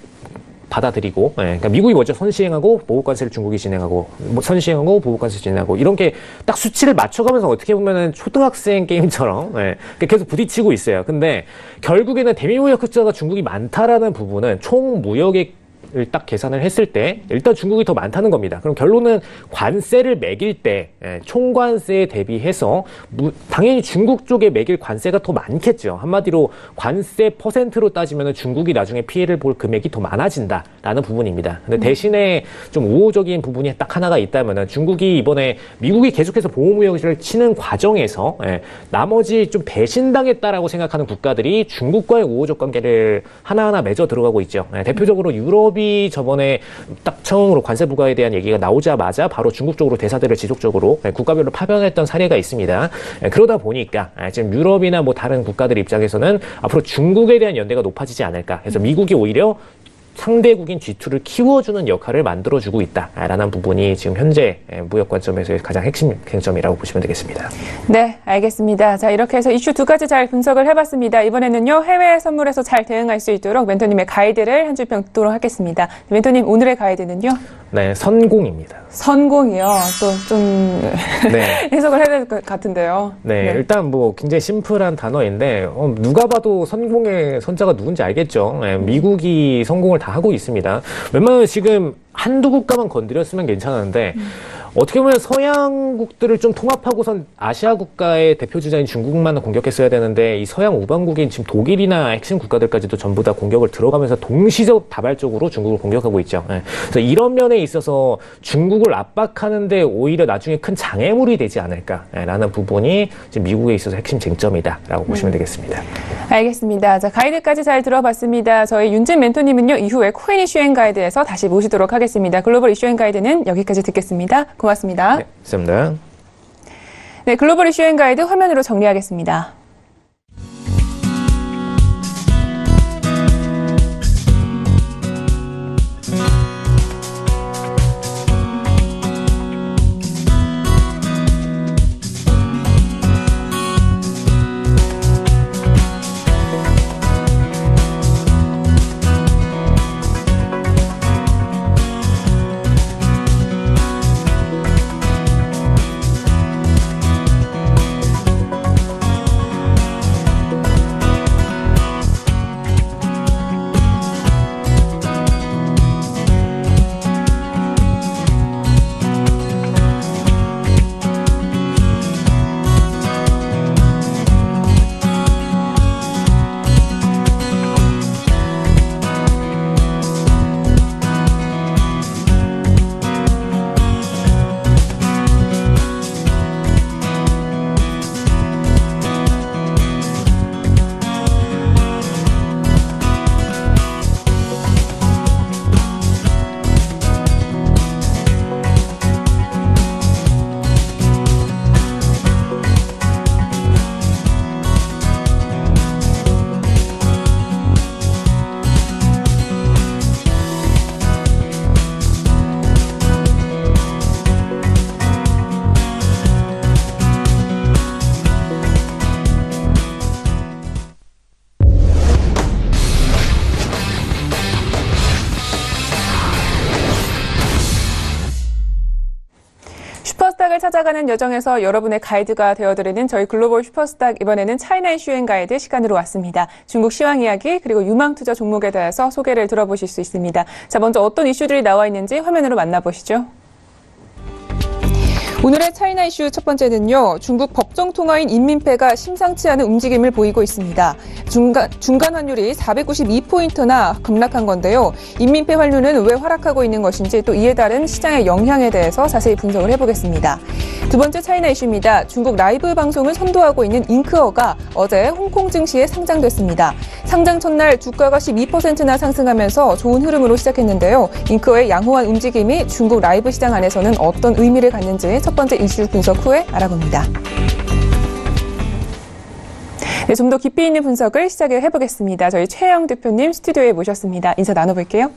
받아들이고, 그러니까 미국이 먼저 선시행하고 보복관세를 중국이 진행하고, 선시행하고 보복관세 진행하고 이렇게 딱 수치를 맞춰가면서 어떻게 보면은 초등학생 게임처럼 계속 부딪히고 있어요. 근데 결국에는 대미무역 흑자가 중국이 많다라는 부분은 총 무역액 을 딱 계산을 했을 때 일단 중국이 더 많다는 겁니다. 그럼 결론은 관세를 매길 때 총관세에 대비해서 당연히 중국 쪽에 매길 관세가 더 많겠죠. 한마디로 관세 퍼센트로 따지면 중국이 나중에 피해를 볼 금액이 더 많아진다라는 부분입니다. 근데 대신에 좀 우호적인 부분이 딱 하나가 있다면 중국이 이번에 미국이 계속해서 보호무역을 치는 과정에서 나머지 좀 배신당했다라고 생각하는 국가들이 중국과의 우호적 관계를 하나하나 맺어 들어가고 있죠. 대표적으로 유럽이 저번에 딱 처음으로 관세 부과에 대한 얘기가 나오자마자 바로 중국 쪽으로 대사들을 지속적으로 국가별로 파견했던 사례가 있습니다. 그러다 보니까 지금 유럽이나 뭐 다른 국가들 입장에서는 앞으로 중국에 대한 연대가 높아지지 않을까. 그래서 미국이 오히려 상대국인 G2를 키워주는 역할을 만들어주고 있다라는 부분이 지금 현재 무역 관점에서의 가장 핵심 쟁점이라고 보시면 되겠습니다. 네, 알겠습니다. 자, 이렇게 해서 이슈 두 가지 잘 분석을 해봤습니다. 이번에는요, 해외 선물에서 잘 대응할 수 있도록 멘토님의 가이드를 한 줄 평도록 하겠습니다. 멘토님, 오늘의 가이드는요? 네, 선공입니다. 선공이요. 또 좀 네. 해석을 해야 될 것 같은데요. 네, 일단 뭐 굉장히 심플한 단어인데 누가 봐도 선공의 선자가 누군지 알겠죠. 미국이 선공을 다 하고 있습니다. 웬만하면 지금 한두 국가만 건드렸으면 괜찮은데 어떻게 보면 서양국들을 좀 통합하고선 아시아 국가의 대표 주자인 중국만 공격했어야 되는데 이 서양 우방국인 지금 독일이나 핵심 국가들까지도 전부 다 공격을 들어가면서 동시적 다발적으로 중국을 공격하고 있죠. 그래서 이런 면에 있어서 중국을 압박하는데 오히려 나중에 큰 장애물이 되지 않을까라는 부분이 지금 미국에 있어서 핵심 쟁점이다라고 보시면 되겠습니다. 알겠습니다. 자, 가이드까지 잘 들어봤습니다. 저희 윤진 멘토님은요, 이후에 코인 이슈앤 가이드에서 다시 모시도록 하겠습니다. 글로벌 이슈앤 가이드는 여기까지 듣겠습니다. 고맙습니다. 네, 감사합니다. 네, 글로벌 이슈앤 가이드 화면으로 정리하겠습니다. 슈퍼스탁을 찾아가는 여정에서 여러분의 가이드가 되어드리는 저희 글로벌 슈퍼스탁, 이번에는 차이나 이슈앤 가이드 시간으로 왔습니다. 중국 시황 이야기 그리고 유망투자 종목에 대해서 소개를 들어보실 수 있습니다. 자, 먼저 어떤 이슈들이 나와 있는지 화면으로 만나보시죠. 오늘의 차이나 이슈 첫 번째는요, 중국 법정 통화인 인민폐가 심상치 않은 움직임을 보이고 있습니다. 중간 환율이 492포인트나 급락한 건데요. 인민폐 환율은 왜 하락하고 있는 것인지, 또 이에 따른 시장의 영향에 대해서 자세히 분석을 해보겠습니다. 두 번째 차이나 이슈입니다. 중국 라이브 방송을 선도하고 있는 잉크어가 어제 홍콩 증시에 상장됐습니다. 상장 첫날 주가가 12%나 상승하면서 좋은 흐름으로 시작했는데요. 잉크어의 양호한 움직임이 중국 라이브 시장 안에서는 어떤 의미를 갖는지 첫 번째 이슈 분석 후에 알아봅니다. 네, 좀 더 깊이 있는 분석을 시작해 보겠습니다. 저희 최영 대표님 스튜디오에 모셨습니다. 인사 나눠볼게요.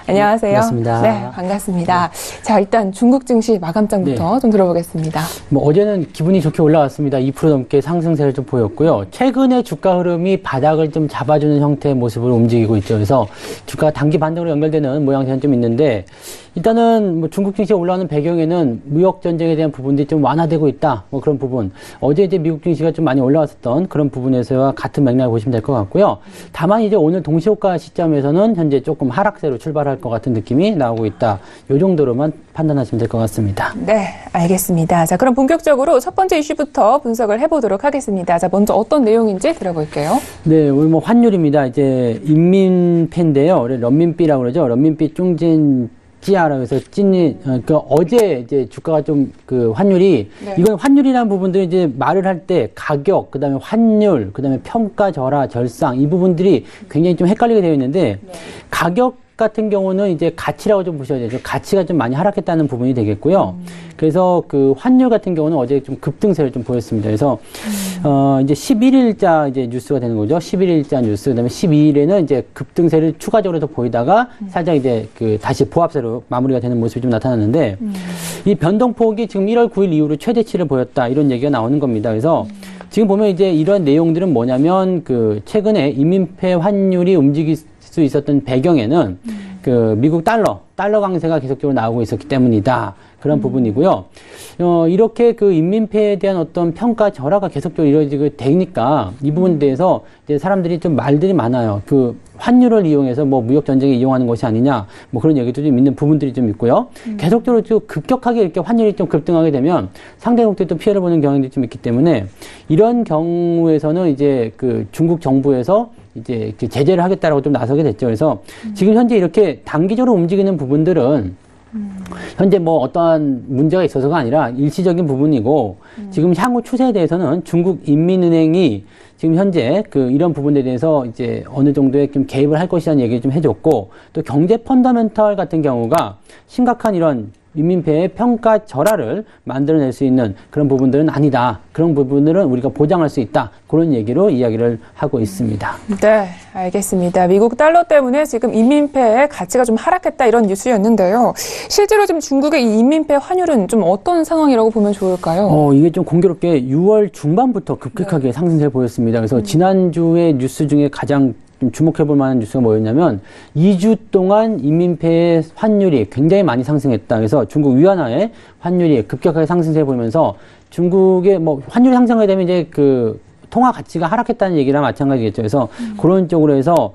안녕하세요. 반갑습니다. 네, 반갑습니다. 자, 일단 중국 증시 마감장부터 좀 들어보겠습니다. 어제는 기분이 좋게 올라왔습니다. 2% 넘게 상승세를 좀 보였고요. 최근에 주가 흐름이 바닥을 좀 잡아주는 형태의 모습으로 움직이고 있죠. 그래서 주가가 단기 반등으로 연결되는 모양새는 좀 있는데, 일단은 중국 증시가 올라오는 배경에는 무역 전쟁에 대한 부분들이 좀 완화되고 있다. 그런 부분. 어제 이제 미국 증시가 좀 많이 올라왔었던 그런 부분에서와 같은 맥락을 보시면 될 것 같고요. 다만 이제 오늘 동시효과 시점에서는 현재 조금 하락세로 출발할 것 같은 느낌이 나오고 있다. 이 정도로만 판단하시면 될 것 같습니다. 네, 알겠습니다. 자, 그럼 본격적으로 첫 번째 이슈부터 분석을 해보도록 하겠습니다. 자, 먼저 어떤 내용인지 들어볼게요. 네, 오늘 환율입니다. 이제 인민폐인데요. 런민비라고 그러죠. 런민비 중진 찌아라고 해서 어제 이제 주가가 좀 환율이, 네. 이건 환율이라는 부분들이 이제 말을 할 때 가격, 그 다음에 환율, 그 다음에 평가, 절하, 절상, 이 부분들이 굉장히 좀 헷갈리게 되어 있는데, 네. 가격 같은 경우는 이제 가치라고 좀 보셔야 되죠. 가치가 좀 많이 하락했다는 부분이 되겠고요. 그래서 환율 같은 경우는 어제 좀 급등세를 좀 보였습니다. 그래서, 이제 11일자 이제 뉴스가 되는 거죠. 11일자 뉴스. 그 다음에 12일에는 이제 급등세를 추가적으로 더 보이다가 살짝 이제 다시 보합세로 마무리가 되는 모습이 좀 나타났는데, 이 변동폭이 지금 1월 9일 이후로 최대치를 보였다. 이런 얘기가 나오는 겁니다. 그래서 지금 보면 이제 이런 내용들은 뭐냐면 최근에 인민폐 환율이 움직일 수 있었던 배경에는 미국 달러 강세가 계속적으로 나오고 있었기 때문이다. 그런 부분이고요. 이렇게 인민폐에 대한 어떤 평가 절하가 계속적으로 이루어지게 되니까 이 부분에 대해서 이제 사람들이 좀 말들이 많아요. 환율을 이용해서 무역 전쟁에 이용하는 것이 아니냐, 그런 얘기도 좀 있는 부분들이 좀 있고요. 계속적으로 좀 급격하게 이렇게 환율이 좀 급등하게 되면 상대국들이 또 피해를 보는 경향들이 좀 있기 때문에 이런 경우에서는 이제 중국 정부에서 이제 제재를 하겠다라고 좀 나서게 됐죠. 그래서 지금 현재 이렇게 단기적으로 움직이는 부분들은 현재 어떠한 문제가 있어서가 아니라 일시적인 부분이고, 지금 향후 추세에 대해서는 중국 인민은행이 지금 현재 이런 부분에 대해서 이제 어느 정도의 좀 개입을 할 것이라는 얘기를 좀 해줬고, 또 경제 펀더멘털 같은 경우가 심각한 이런 인민폐의 평가 절하를 만들어낼 수 있는 그런 부분들은 아니다. 그런 부분들은 우리가 보장할 수 있다. 그런 얘기로 이야기를 하고 있습니다. 네, 알겠습니다. 미국 달러 때문에 지금 인민폐의 가치가 좀 하락했다 이런 뉴스였는데요. 실제로 지금 중국의 이 인민폐 환율은 좀 어떤 상황이라고 보면 좋을까요? 이게 좀 공교롭게 6월 중반부터 급격하게 상승세를 보였습니다. 그래서 지난주의 뉴스 중에 가장 좀 주목해볼 만한 뉴스가 뭐였냐면 2주 동안 인민폐의 환율이 굉장히 많이 상승했다. 그래서 중국 위안화의 환율이 급격하게 상승세를 보이면서 중국의 환율이 상승하게 되면 이제 통화 가치가 하락했다는 얘기랑 마찬가지겠죠. 그래서 그런 쪽으로 해서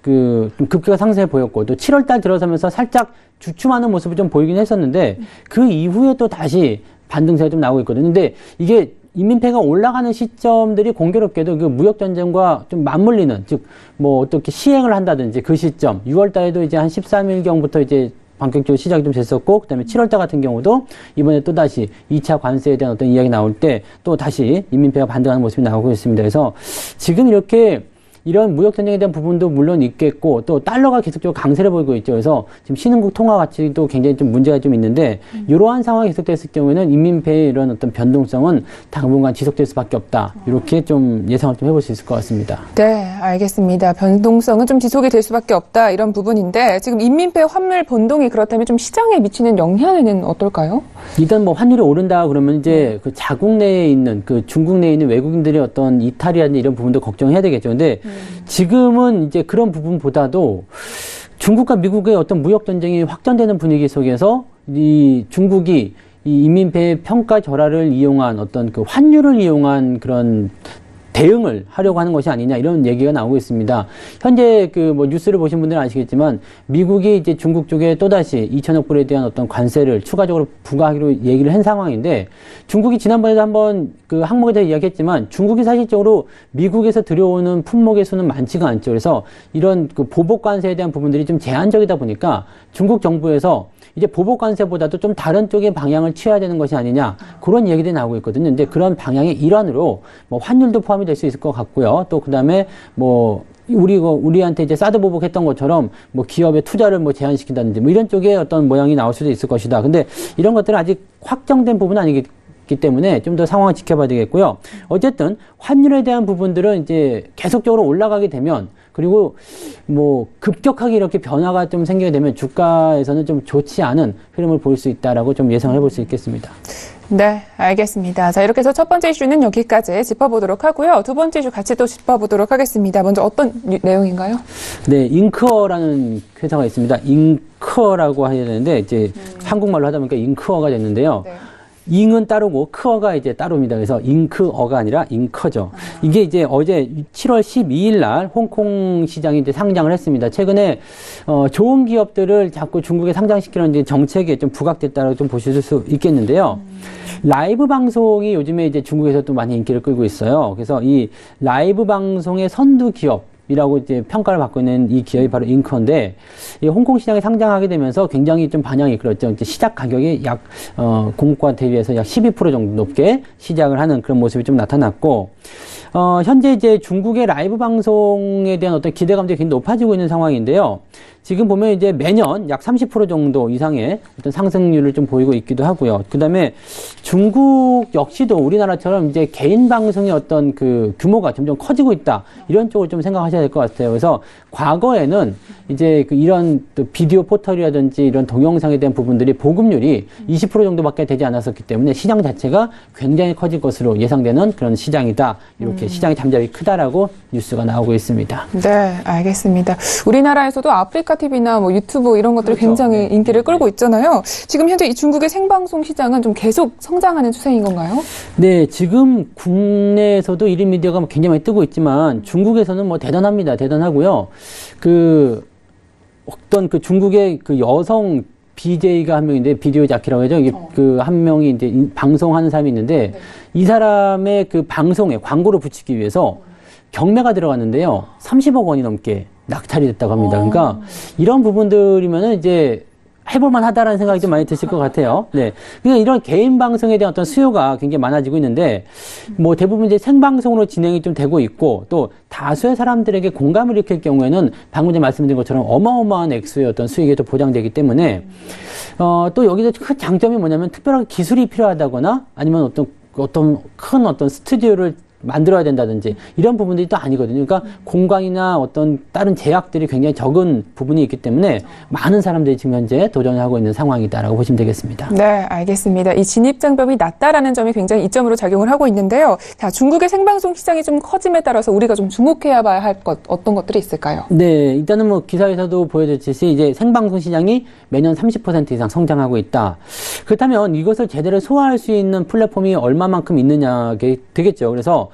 좀 급격한 상승을 보였고, 또 7월달 들어서면서 살짝 주춤하는 모습을 좀 보이긴 했었는데, 그 이후에 또 다시 반등세가 좀 나오고 있거든요. 근데 이게 인민폐가 올라가는 시점들이 공교롭게도 무역 전쟁과 좀 맞물리는, 즉 어떻게 시행을 한다든지 그 시점, 6월 달에도 이제 한 13일경부터 이제 본격적으로 시작이 좀 됐었고, 그 다음에 7월달 같은 경우도 이번에 또 다시 2차 관세에 대한 어떤 이야기 나올 때 또 다시 인민폐가 반등하는 모습이 나오고 있습니다. 그래서 지금 이렇게 이런 무역 전쟁에 대한 부분도 물론 있겠고, 또 달러가 계속적으로 강세를 보이고 있죠. 그래서 지금 신흥국 통화 가치도 굉장히 좀 문제가 좀 있는데, 이러한 상황이 계속됐을 경우에는 인민폐의 이런 어떤 변동성은 당분간 지속될 수밖에 없다. 이렇게 좀 예상을 좀 해볼 수 있을 것 같습니다. 네, 알겠습니다. 변동성은 좀 지속이 될 수밖에 없다 이런 부분인데, 지금 인민폐 환율 변동이 그렇다면 좀 시장에 미치는 영향에는 어떨까요? 일단 환율이 오른다 그러면 이제 자국 내에 있는 중국 내에 있는 외국인들의 어떤 이탈이라든지 이런 부분도 걱정해야 되겠죠. 근데 지금은 이제 그런 부분보다도 중국과 미국의 어떤 무역 전쟁이 확전되는 분위기 속에서 이 중국이 이 인민폐 평가 절하를 이용한 어떤 환율을 이용한 그런 대응을 하려고 하는 것이 아니냐, 이런 얘기가 나오고 있습니다. 현재 뉴스를 보신 분들은 아시겠지만 미국이 이제 중국 쪽에 또다시 2천억 불에 대한 어떤 관세를 추가적으로 부과하기로 얘기를 한 상황인데, 중국이 지난번에도 한번 항목에 대해 이야기했지만 중국이 사실적으로 미국에서 들여오는 품목의 수는 많지가 않죠. 그래서 이런 보복 관세에 대한 부분들이 좀 제한적이다 보니까 중국 정부에서 이제 보복 관세보다도 좀 다른 쪽의 방향을 취해야 되는 것이 아니냐, 그런 얘기들이 나오고 있거든요. 근데 그런 방향의 일환으로 환율도 포함이 될 수 있을 것 같고요. 또 그다음에 우리한테 이제 사드 보복했던 것처럼 기업의 투자를 제한시킨다든지 이런 쪽의 어떤 모양이 나올 수도 있을 것이다. 근데 이런 것들은 아직 확정된 부분은 아니기 있기 때문에 좀 더 상황을 지켜봐야 되겠고요. 어쨌든 환율에 대한 부분들은 이제 계속적으로 올라가게 되면 그리고 뭐 급격하게 이렇게 변화가 좀 생기게 되면 주가에서는 좀 좋지 않은 흐름을 볼 수 있다라고 좀 예상을 해볼 수 있겠습니다. 네, 알겠습니다. 자, 이렇게 해서 첫 번째 이슈는 여기까지 짚어보도록 하고요. 두 번째 이슈 같이 또 짚어보도록 하겠습니다. 먼저 어떤 내용인가요? 네, 잉크어라는 회사가 있습니다. 잉크어라고 해야 되는데 이제 한국말로 하다 보니까 잉크어가 됐는데요. 네. 잉은 따로고 크어가 이제 따로입니다. 그래서 잉크어가 아니라 잉커죠. 이게 이제 어제 7월 12일 날 홍콩 시장에 이제 상장을 했습니다. 최근에 좋은 기업들을 자꾸 중국에 상장시키는 이제 정책에 좀 부각됐다고 좀 보실 수 있겠는데요. 라이브 방송이 요즘에 이제 중국에서 또 많이 인기를 끌고 있어요. 그래서 이 라이브 방송의 선두 기업 이라고 이제 평가를 받고 있는 이 기업이 바로 잉커인데, 이 홍콩 시장에 상장하게 되면서 굉장히 좀 반향이 이끌었죠. 이제 시작 가격이 약, 공급과 대비해서 약 12% 정도 높게 시작을 하는 그런 모습이 좀 나타났고, 현재 이제 중국의 라이브 방송에 대한 어떤 기대감들이 굉장히 높아지고 있는 상황인데요. 지금 보면 이제 매년 약 30% 정도 이상의 어떤 상승률을 좀 보이고 있기도 하고요. 그 다음에 중국 역시도 우리나라처럼 이제 개인 방송의 어떤 그 규모가 점점 커지고 있다. 이런 쪽을 좀 생각하셔야 될 것 같아요. 그래서 과거에는 이제 그 이런 또 비디오 포털이라든지 이런 동영상에 대한 부분들이 보급률이 20% 정도밖에 되지 않았었기 때문에 시장 자체가 굉장히 커질 것으로 예상되는 그런 시장이다. 이렇게 시장의 잠재력이 크다라고 뉴스가 나오고 있습니다. 네, 알겠습니다. 우리나라에서도 아프리카 TV나 뭐 유튜브 이런 것들이 그렇죠. 굉장히 인기를 끌고 있잖아요. 지금 현재 이 중국의 생방송 시장은 좀 계속 성장하는 추세인 건가요? 네, 지금 국내에서도 1인 미디어가 굉장히 많이 뜨고 있지만 중국에서는 뭐 대단합니다. 대단하고요. 어떤 그 중국의 그 여성 BJ가 한 명인데 비디오 자키라고 하죠. 그 한 명이 이제 방송하는 사람이 있는데 네. 이 사람의 그 방송에 광고를 붙이기 위해서 경매가 들어갔는데요. 30억 원이 넘게 낙찰이 됐다고 합니다. 그러니까 이런 부분들이면은 이제 해볼만 하다라는 생각이 좀 많이 드실 것 같아요. 네. 그냥 이런 개인 방송에 대한 어떤 수요가 굉장히 많아지고 있는데, 뭐 대부분 이제 생방송으로 진행이 좀 되고 있고, 또 다수의 사람들에게 공감을 일으킬 경우에는 방금 전에 말씀드린 것처럼 어마어마한 액수의 어떤 수익이 또 보장되기 때문에, 또 여기서 큰 장점이 뭐냐면 특별하게 기술이 필요하다거나 아니면 어떤 큰 어떤 스튜디오를 만들어야 된다든지 이런 부분들이 또 아니거든요. 그러니까 공간이나 어떤 다른 제약들이 굉장히 적은 부분이 있기 때문에 많은 사람들이 지금 현재 도전하고 있는 상황이다라고 보시면 되겠습니다. 네, 알겠습니다. 이 진입 장벽이 낮다라는 점이 굉장히 이점으로 작용을 하고 있는데요. 자, 중국의 생방송 시장이 좀 커짐에 따라서 우리가 좀 주목해야 봐야 할 어떤 것들이 있을까요? 네, 일단은 뭐 기사에서도 보여줬듯이 이제 생방송 시장이 매년 30% 이상 성장하고 있다. 그렇다면 이것을 제대로 소화할 수 있는 플랫폼이 얼마만큼 있느냐가 되겠죠. 그래서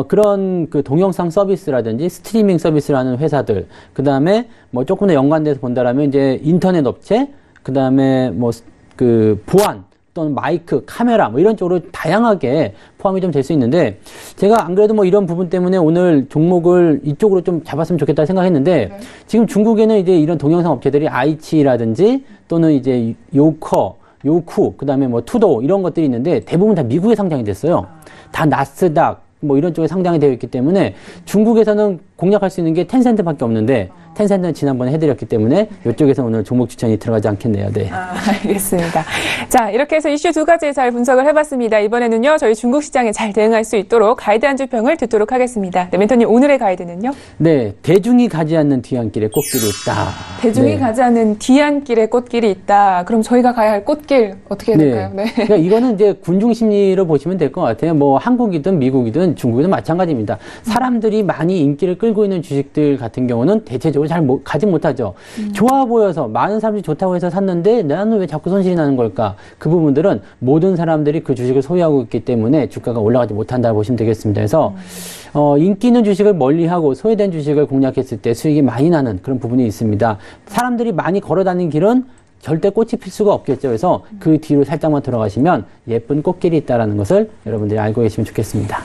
그런 그 동영상 서비스라든지 스트리밍 서비스를 하는 회사들, 그 다음에 뭐 조금 더 연관돼서 본다라면 이제 인터넷 업체, 그 다음에 뭐 그 보안, 또는 마이크, 카메라 뭐 이런 쪽으로 다양하게 포함이 좀 될 수 있는데, 제가 안 그래도 뭐 이런 부분 때문에 오늘 종목을 이쪽으로 좀 잡았으면 좋겠다 생각했는데, 네. 지금 중국에는 이제 이런 동영상 업체들이 아이치라든지 또는 이제 요쿠, 그 다음에 뭐 투도 이런 것들이 있는데 대부분 다 미국에 상장이 됐어요. 다 나스닥 뭐 이런 쪽에 상장이 되어 있기 때문에 중국에서는 공략할 수 있는 게 텐센트밖에 없는데, 텐센트는 지난번에 해드렸기 때문에 이쪽에서 오늘 종목 추천이 들어가지 않겠네요. 네. 알겠습니다. 자, 이렇게 해서 이슈 두 가지 잘 분석을 해봤습니다. 이번에는요, 저희 중국 시장에 잘 대응할 수 있도록 가이드 한 줄 평을 듣도록 하겠습니다. 네, 멘토님, 오늘의 가이드는요? 네, 대중이 가지 않는 뒤안길에 꽃길이 있다. 대중이 네. 가지 않는 뒤안길에 꽃길이 있다. 그럼 저희가 가야 할 꽃길 어떻게 해야 될까요? 네. 그러니까 이거는 이제 군중 심리로 보시면 될 것 같아요. 뭐 한국이든 미국이든 중국이든 마찬가지입니다. 사람들이 많이 인기를 끌고 있는 주식들 같은 경우는 대체적으로 잘 가지 못하죠. 좋아 보여서 많은 사람들이 좋다고 해서 샀는데 나는 왜 자꾸 손실이 나는 걸까? 그 부분들은 모든 사람들이 그 주식을 소유하고 있기 때문에 주가가 올라가지 못한다고 보시면 되겠습니다. 그래서 인기 있는 주식을 멀리하고 소외된 주식을 공략했을 때 수익이 많이 나는 그런 부분이 있습니다. 사람들이 많이 걸어다니는 길은 절대 꽃이 필 수가 없겠죠. 그래서 그 뒤로 살짝만 들어가시면 예쁜 꽃길이 있다는 것을 여러분들이 알고 계시면 좋겠습니다.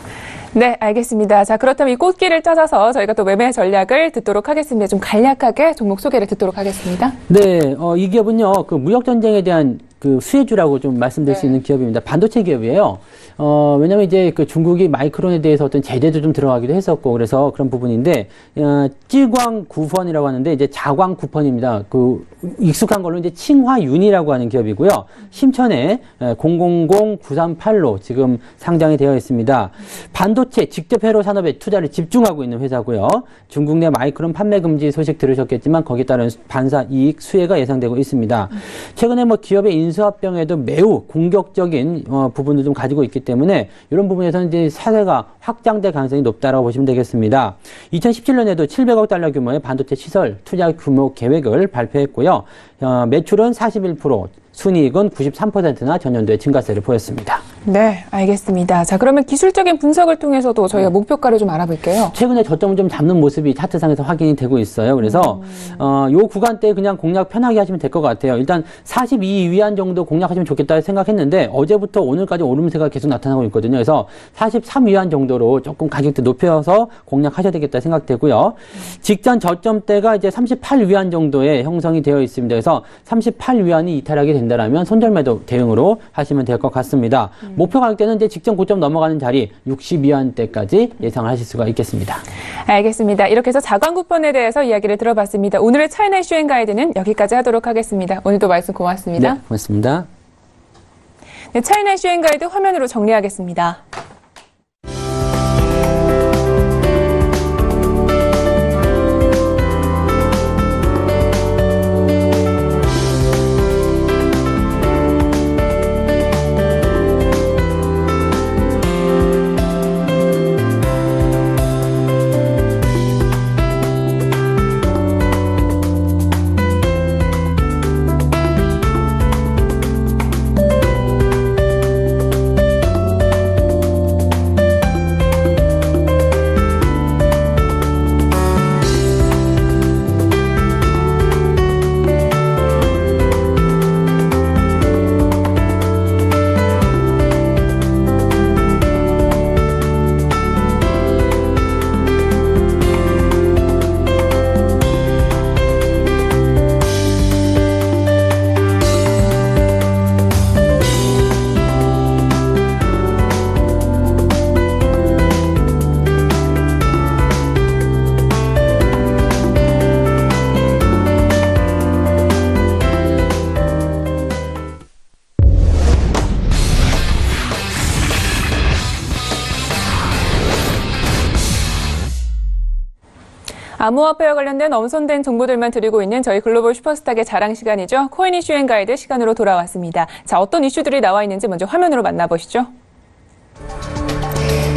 네, 알겠습니다. 자, 그렇다면 이 꽃길을 찾아서 저희가 또 매매 전략을 듣도록 하겠습니다. 좀 간략하게 종목 소개를 듣도록 하겠습니다. 네, 이 기업은요, 그 무역전쟁에 대한 그 수혜주라고 좀 말씀드릴 수 있는 기업입니다. 반도체 기업이에요. 왜냐면 이제 그 중국이 마이크론에 대해서 어떤 제재도 좀 들어가기도 했었고 그래서 그런 부분인데, 찌광 구펀이라고 하는데 이제 자광 구펀입니다. 그 익숙한 걸로 이제 칭화윤이라고 하는 기업이고요. 심천에 000938로 지금 상장이 되어 있습니다. 반도체 직접 회로 산업에 투자를 집중하고 있는 회사고요. 중국 내 마이크론 판매 금지 소식 들으셨겠지만 거기에 따른 반사 이익 수혜가 예상되고 있습니다. 최근에 뭐 기업의 인수합병에도 매우 공격적인 부분을 좀 가지고 있기 때문에 이런 부분에서는 이제 사례가 확장될 가능성이 높다라고 보시면 되겠습니다. 2017년에도 700억 달러 규모의 반도체 시설 투자 규모 계획을 발표했고요. 매출은 41%, 순이익은 93%나 전년도에 증가세를 보였습니다. 네, 알겠습니다. 자, 그러면 기술적인 분석을 통해서도 저희가 목표가를 좀 알아볼게요. 최근에 저점을 좀 잡는 모습이 차트상에서 확인이 되고 있어요. 그래서 요 구간대 그냥 공략 편하게 하시면 될 것 같아요. 일단 42위안 정도 공략하시면 좋겠다 생각했는데 어제부터 오늘까지 오름세가 계속 나타나고 있거든요. 그래서 43위안 정도로 조금 가격대 높여서 공략하셔야 되겠다 생각되고요. 직전 저점대가 이제 38위안 정도에 형성이 되어 있습니다. 그래서 38위안이 이탈하게 된다라면 손절매도 대응으로 하시면 될 것 같습니다. 목표 가격대는 이제 직전 고점 넘어가는 자리 62위안대까지 예상을 하실 수가 있겠습니다. 알겠습니다. 이렇게 해서 자광 쿠폰에 대해서 이야기를 들어봤습니다. 오늘의 차이나 이슈 앤 가이드는 여기까지 하도록 하겠습니다. 오늘도 말씀 고맙습니다. 네, 고맙습니다. 네, 차이나 이슈 앤 가이드 화면으로 정리하겠습니다. 암호화폐와 관련된 엄선된 정보들만 드리고 있는 저희 글로벌 슈퍼스탁의 자랑 시간이죠. 코인 이슈 앤 가이드 시간으로 돌아왔습니다. 자, 어떤 이슈들이 나와 있는지 먼저 화면으로 만나보시죠.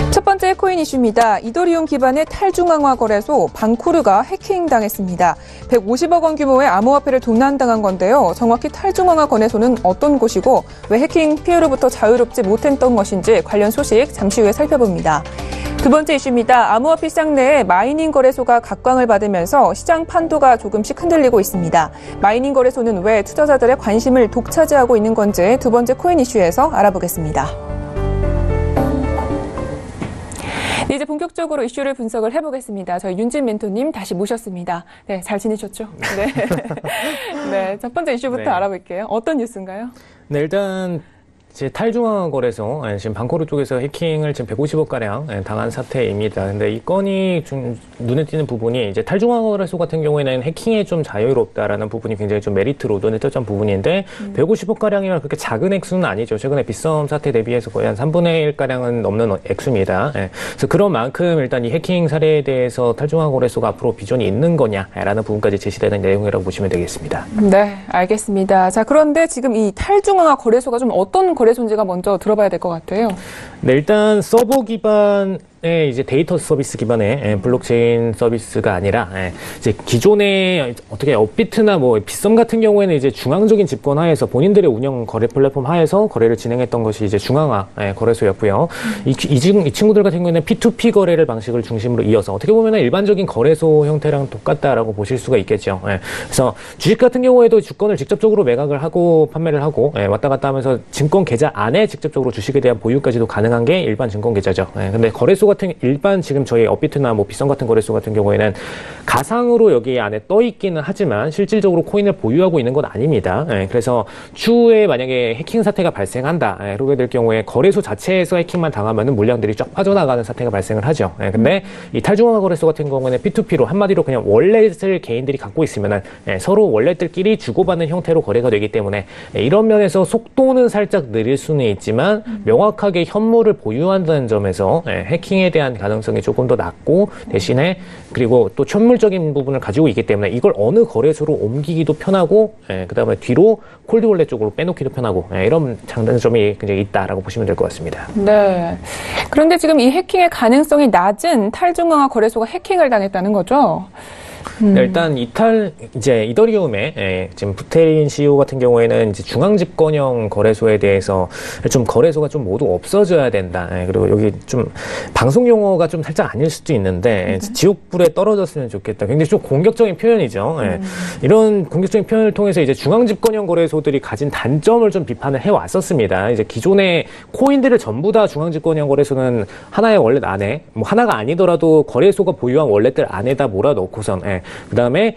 첫 번째 코인 이슈입니다. 이더리움 기반의 탈중앙화 거래소 방코르가 해킹당했습니다. 150억 원 규모의 암호화폐를 도난당한 건데요. 정확히 탈중앙화 거래소는 어떤 곳이고 왜 해킹 피해로부터 자유롭지 못했던 것인지 관련 소식 잠시 후에 살펴봅니다. 두 번째 이슈입니다. 암호화폐 시장 내에 마이닝 거래소가 각광을 받으면서 시장 판도가 조금씩 흔들리고 있습니다. 마이닝 거래소는 왜 투자자들의 관심을 독차지하고 있는 건지 두 번째 코인 이슈에서 알아보겠습니다. 네, 이제 본격적으로 이슈를 분석을 해보겠습니다. 저희 윤진 멘토님 다시 모셨습니다. 네, 잘 지내셨죠? 네. 네, 첫 번째 이슈부터 알아볼게요. 어떤 뉴스인가요? 네, 일단 이제 탈중앙화 거래소 지금 방코르 쪽에서 해킹을 지금 150억 가량 당한 사태입니다. 근데 이 건이 좀 눈에 띄는 부분이 이제 탈중앙화 거래소 같은 경우에는 해킹에 좀 자유롭다라는 부분이 굉장히 좀 메리트로 눈에 띄었던 부분인데 150억 가량이면 그렇게 작은 액수는 아니죠. 최근에 빗썸 사태 대비해서 거의 한 3분의 1 가량은 넘는 액수입니다. 그래서 그런 만큼 일단 이 해킹 사례에 대해서 탈중앙화 거래소가 앞으로 비전이 있는 거냐라는 부분까지 제시되는 내용이라고 보시면 되겠습니다. 네, 알겠습니다. 자, 그런데 지금 이 탈중앙화 거래소가 좀 어떤 거래소인지가 먼저 들어봐야 될 것 같아요. 네, 일단 서버 기반의 이제 데이터 서비스 기반의 블록체인 서비스가 아니라 이제 기존의 어떻게 업비트나 뭐 빗썸 같은 경우에는 이제 중앙적인 집권 하에서 본인들의 운영 거래 플랫폼 하에서 거래를 진행했던 것이 이제 중앙화 거래소였고요. 이 친구들 같은 경우에는 P2P 거래를 방식을 중심으로 이어서 어떻게 보면 일반적인 거래소 형태랑 똑같다라고 보실 수가 있겠죠. 그래서 주식 같은 경우에도 주권을 직접적으로 매각을 하고 판매를 하고 왔다 갔다 하면서 증권 계좌 안에 직접적으로 주식에 대한 보유까지도 가능한 게 일반 증권 계좌죠. 근데 거래소가 같은 일반 지금 저희 업비트나 뭐 비썸 같은 거래소 같은 경우에는 가상으로 여기 안에 떠 있기는 하지만 실질적으로 코인을 보유하고 있는 건 아닙니다. 그래서 추후에 만약에 해킹 사태가 발생한다, 그러게 될 경우에 거래소 자체에서 해킹만 당하면은 물량들이 쫙 빠져나가는 사태가 발생을 하죠. 근데 이 탈중앙화 거래소 같은 경우에는 P2P로 한마디로 그냥 월렛을 개인들이 갖고 있으면은 서로 월렛들끼리 주고받는 형태로 거래가 되기 때문에 이런 면에서 속도는 살짝 느릴 수는 있지만 명확하게 현물을 보유한다는 점에서 해킹에 대한 가능성이 조금 더 낮고 대신에 그리고 또 현물적인 부분을 가지고 있기 때문에 이걸 어느 거래소로 옮기기도 편하고 그 다음에 뒤로 콜드월렛 쪽으로 빼놓기도 편하고 이런 장단점이 굉장히 있다라고 보시면 될 것 같습니다. 네. 그런데 지금 이 해킹의 가능성이 낮은 탈중앙화 거래소가 해킹을 당했다는 거죠? 일단 이제 이더리움의 지금 부테린 CEO 같은 경우에는 이제 중앙 집권형 거래소에 대해서 좀 거래소가 좀 모두 없어져야 된다. 그리고 여기 좀 방송 용어가 좀 살짝 아닐 수도 있는데 지옥불에 떨어졌으면 좋겠다. 굉장히 좀 공격적인 표현이죠. 이런 공격적인 표현을 통해서 이제 중앙 집권형 거래소들이 가진 단점을 좀 비판을 해 왔었습니다. 이제 기존의 코인들을 전부 다 중앙 집권형 거래소는 하나의 월렛 안에 뭐 하나가 아니더라도 거래소가 보유한 월렛들 안에다 몰아넣고선 그 다음에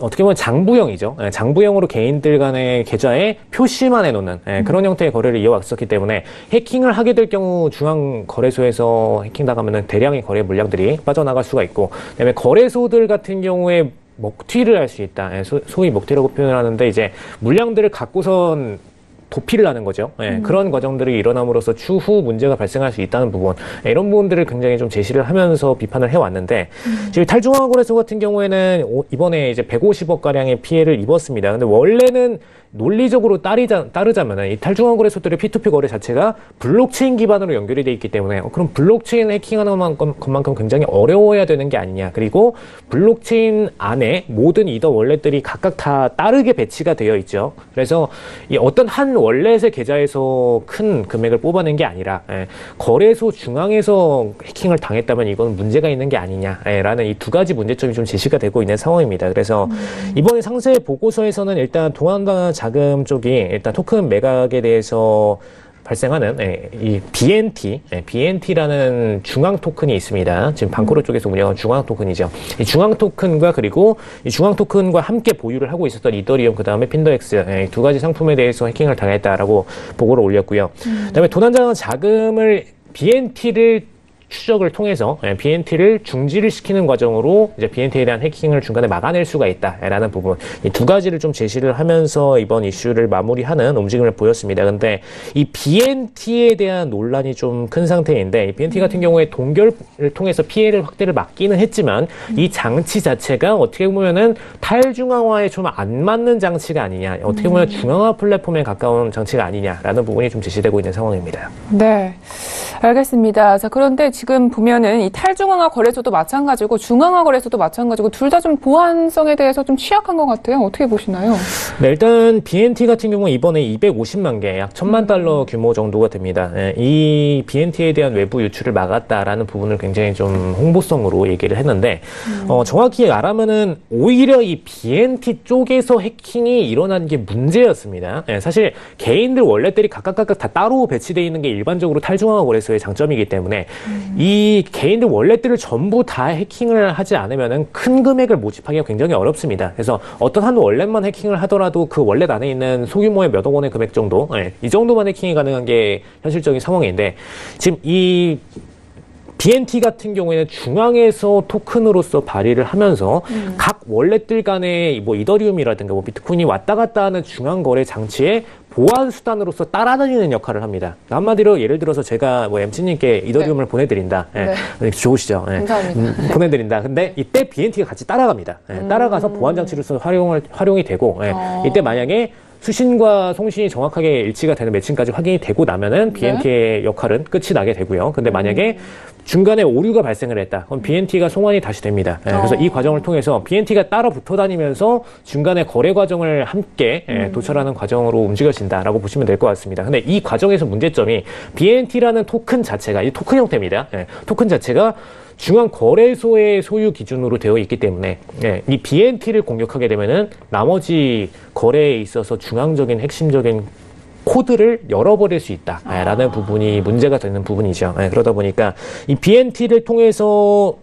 어떻게 보면 장부형이죠. 장부형으로 개인들 간의 계좌에 표시만 해놓는 그런 형태의 거래를 이어왔었기 때문에 해킹을 하게 될 경우 중앙 거래소에서 해킹당하면 대량의 거래 물량들이 빠져나갈 수가 있고 그다음에 거래소들 같은 경우에 먹튀를 할 수 있다. 소위 먹튀라고 표현을 하는데 이제 물량들을 갖고선 도피를 하는 거죠. 그런 과정들이 일어남으로써 추후 문제가 발생할 수 있다는 부분, 이런 부분들을 굉장히 좀 제시를 하면서 비판을 해왔는데, 지금 탈중앙화 거래소 같은 경우에는 이번에 이제 150억 가량의 피해를 입었습니다. 근데 원래는 논리적으로 따르자면은 이 탈중앙화 거래소들의 P2P 거래 자체가 블록체인 기반으로 연결이 돼 있기 때문에 그럼 블록체인 해킹하는 것만큼 굉장히 어려워야 되는 게 아니냐. 그리고 블록체인 안에 모든 이더 월렛들이 각각 다 다르게 배치가 되어 있죠. 그래서 이 어떤 한 월렛의 계좌에서 큰 금액을 뽑아낸 게 아니라 거래소 중앙에서 해킹을 당했다면 이건 문제가 있는 게 아니냐라는 이 두 가지 문제점이 좀 제시가 되고 있는 상황입니다. 그래서 이번에 상세 보고서에서는 일단 동안과 자금 쪽이 일단 토큰 매각에 대해서 발생하는 이 BNT라는 중앙 토큰이 있습니다. 지금 방코르 쪽에서 운영한 중앙 토큰이죠. 이 중앙 토큰과 그리고 이 중앙 토큰과 함께 보유를 하고 있었던 이더리움 그다음에 핀더엑스 두 가지 상품에 대해서 해킹을 당했다라고 보고를 올렸고요. 그다음에 도난당한 자금을 BNT를 추적을 통해서 BNT를 중지를 시키는 과정으로 이제 BNT에 대한 해킹을 중간에 막아낼 수가 있다라는 부분, 이 두 가지를 좀 제시를 하면서 이번 이슈를 마무리하는 움직임을 보였습니다. 근데 이 BNT에 대한 논란이 좀 큰 상태인데, 이 BNT 같은 경우에 동결을 통해서 피해를 확대를 막기는 했지만 이 장치 자체가 어떻게 보면은 탈중앙화에 좀 안 맞는 장치가 아니냐, 어떻게 보면 중앙화 플랫폼에 가까운 장치가 아니냐라는 부분이 좀 제시되고 있는 상황입니다. 네, 알겠습니다. 자, 그런데 지금 보면은 이 탈중앙화 거래소도 마찬가지고 중앙화 거래소도 마찬가지고 둘 다 좀 보안성에 대해서 좀 취약한 것 같아요. 어떻게 보시나요? 네, 일단 BNT 같은 경우 이번에 250만 개, 약 1,000만 달러 규모 정도가 됩니다. 이 BNT에 대한 외부 유출을 막았다라는 부분을 굉장히 좀 홍보성으로 얘기를 했는데, 정확히 알아면은 오히려 이 BNT 쪽에서 해킹이 일어난 게 문제였습니다. 사실 개인들 월렛들이 각각 다 따로 배치되어 있는 게 일반적으로 탈중앙화 거래소의 장점이기 때문에 이 개인들 월렛들을 전부 다 해킹을 하지 않으면은 큰 금액을 모집하기가 굉장히 어렵습니다. 그래서 어떤 한 월렛만 해킹을 하더라도 그 월렛 안에 있는 소규모의 몇억 원의 금액 정도, 이 정도만 해킹이 가능한 게 현실적인 상황인데, 지금 이 BNT 같은 경우에는 중앙에서 토큰으로서 발의를 하면서 각 월렛들 간에 뭐 이더리움이라든가 뭐 비트코인이 왔다 갔다 하는 중앙 거래 장치에 보안 수단으로서 따라다니는 역할을 합니다. 한마디로 예를 들어서 제가 뭐 MC님께 이더리움을 보내드린다. 좋으시죠? 감사합니다. 보내드린다. 근데 이때 BNT가 같이 따라갑니다. 따라가서 보안 장치로서 활용이 되고, 이때 만약에 수신과 송신이 정확하게 일치가 되는 매칭까지 확인이 되고 나면은 BNT의 역할은 끝이 나게 되고요. 근데 만약에 중간에 오류가 발생을 했다. 그럼 BNT가 송환이 다시 됩니다. 그래서 이 과정을 통해서 BNT가 따라 붙어 다니면서 중간에 거래 과정을 함께 도출하는 과정으로 움직여진다라고 보시면 될 것 같습니다. 근데 이 과정에서 문제점이 BNT라는 토큰 자체가, 이 토큰 형태입니다. 토큰 자체가 중앙 거래소의 소유 기준으로 되어 있기 때문에 이 BNT를 공격하게 되면은 나머지 거래에 있어서 중앙적인 핵심적인 코드를 열어버릴 수 있다라는 부분이 문제가 되는 부분이죠. 그러다 보니까 이 BNT를 통해서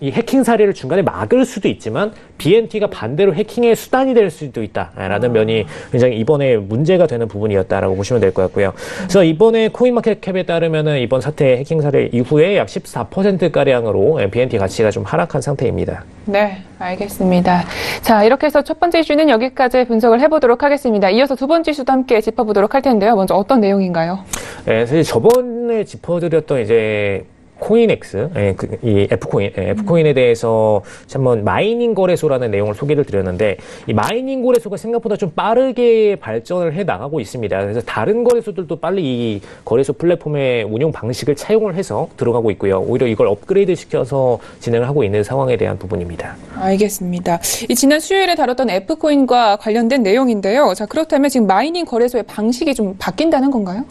이 해킹 사례를 중간에 막을 수도 있지만 BNT가 반대로 해킹의 수단이 될 수도 있다라는 면이 굉장히 이번에 문제가 되는 부분이었다라고 보시면 될 것 같고요. 그래서 이번에 코인마켓캡에 따르면은 이번 사태 해킹 사례 이후에 약 14%가량으로 BNT 가치가 좀 하락한 상태입니다. 네, 알겠습니다. 자, 이렇게 해서 첫 번째 이슈는 여기까지 분석을 해보도록 하겠습니다. 이어서 두 번째 이슈도 함께 짚어보도록 할 텐데요. 먼저 어떤 내용인가요? 네, 사실 저번에 짚어드렸던 이제 코인엑스, 이 F코인에 대해서 한번 마이닝 거래소라는 내용을 소개를 드렸는데, 이 마이닝 거래소가 생각보다 좀 빠르게 발전을 해 나가고 있습니다. 그래서 다른 거래소들도 빨리 이 거래소 플랫폼의 운영 방식을 차용을 해서 들어가고 있고요. 오히려 이걸 업그레이드 시켜서 진행을 하고 있는 상황에 대한 부분입니다. 알겠습니다. 이 지난 수요일에 다뤘던 F코인과 관련된 내용인데요. 자, 그렇다면 지금 마이닝 거래소의 방식이 좀 바뀐다는 건가요?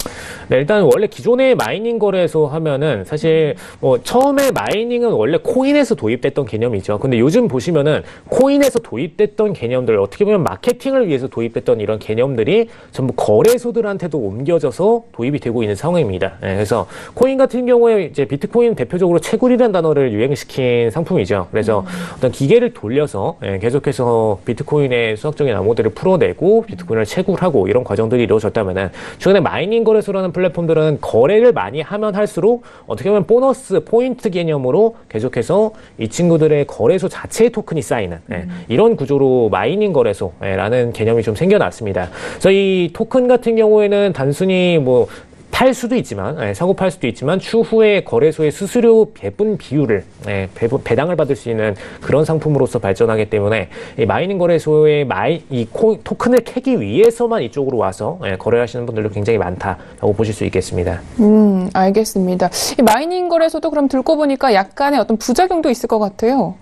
네, 일단 원래 기존의 마이닝 거래소 하면은 사실 처음에 마이닝은 원래 코인에서 도입됐던 개념이죠. 근데 요즘 보시면은 코인에서 도입됐던 개념들, 어떻게 보면 마케팅을 위해서 도입됐던 이런 개념들이 전부 거래소들한테도 옮겨져서 도입이 되고 있는 상황입니다. 그래서 코인 같은 경우에 이제 비트코인 대표적으로 채굴이라는 단어를 유행시킨 상품이죠. 그래서 어떤 기계를 돌려서 계속해서 비트코인의 수학적인 암호들을 풀어내고 비트코인을 채굴하고 이런 과정들이 이루어졌다면은 최근에 마이닝 거래소라는 플랫폼들은 거래를 많이 하면 할수록 어떻게 보면 보너스 포인트 개념으로 계속해서 이 친구들의 거래소 자체의 토큰이 쌓이는 이런 구조로 마이닝 거래소라는 개념이 좀 생겨났습니다. 그래서 이 토큰 같은 경우에는 단순히 팔 수도 있지만, 사고 팔 수도 있지만, 추후에 거래소의 수수료 배분 비율을, 배당을 받을 수 있는 그런 상품으로서 발전하기 때문에, 이 마이닝 거래소의 토큰을 캐기 위해서만 이쪽으로 와서, 거래하시는 분들도 굉장히 많다라고 보실 수 있겠습니다. 알겠습니다. 이 마이닝 거래소도 그럼 듣고 보니까 약간의 어떤 부작용도 있을 것 같아요.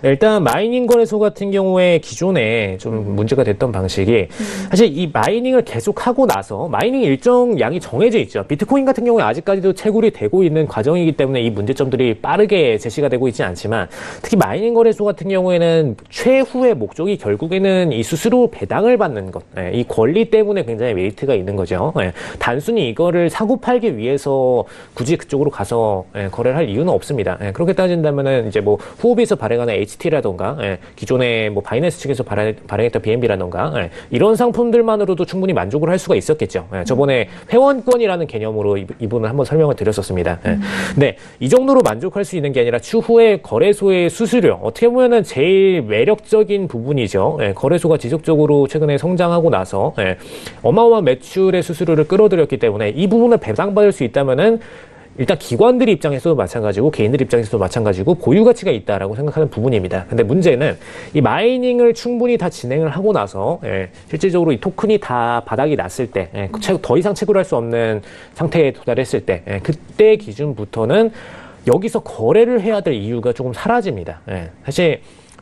일단 마이닝 거래소 같은 경우에 기존에 좀 문제가 됐던 방식이 사실 이 마이닝을 계속하고 나서 마이닝 일정 양이 정해져 있죠. 비트코인 같은 경우에 아직까지도 채굴이 되고 있는 과정이기 때문에 이 문제점들이 빠르게 제시가 되고 있지 않지만 특히 마이닝 거래소 같은 경우에는 최후의 목적이 결국에는 이 수수료 배당을 받는 것, 이 권리 때문에 굉장히 메리트가 있는 거죠. 단순히 이거를 사고 팔기 위해서 굳이 그쪽으로 가서 거래를 할 이유는 없습니다. 그렇게 따진다면은 이제 후오비에서 발행하는 HT라던가 기존의 바이낸스 측에서 발행했던 BNB라던가 이런 상품들만으로도 충분히 만족을 할 수가 있었겠죠. 저번에 회원권이라는 개념으로 이 부분을 한번 설명을 드렸었습니다. 근데 이 정도로 만족할 수 있는 게 아니라 추후에 거래소의 수수료, 어떻게 보면은 제일 매력적인 부분이죠. 거래소가 지속적으로 최근에 성장하고 나서 어마어마한 매출의 수수료를 끌어들였기 때문에 이 부분을 배당받을 수 있다면은 일단 기관들 입장에서도 마찬가지고 개인들 입장에서도 마찬가지고 보유 가치가 있다라고 생각하는 부분입니다. 근데 문제는 이 마이닝을 충분히 다 진행을 하고 나서 실질적으로 이 토큰이 다 바닥이 났을 때 더 이상 채굴할 수 없는 상태에 도달했을 때 그때 기준부터는 여기서 거래를 해야 될 이유가 조금 사라집니다. 사실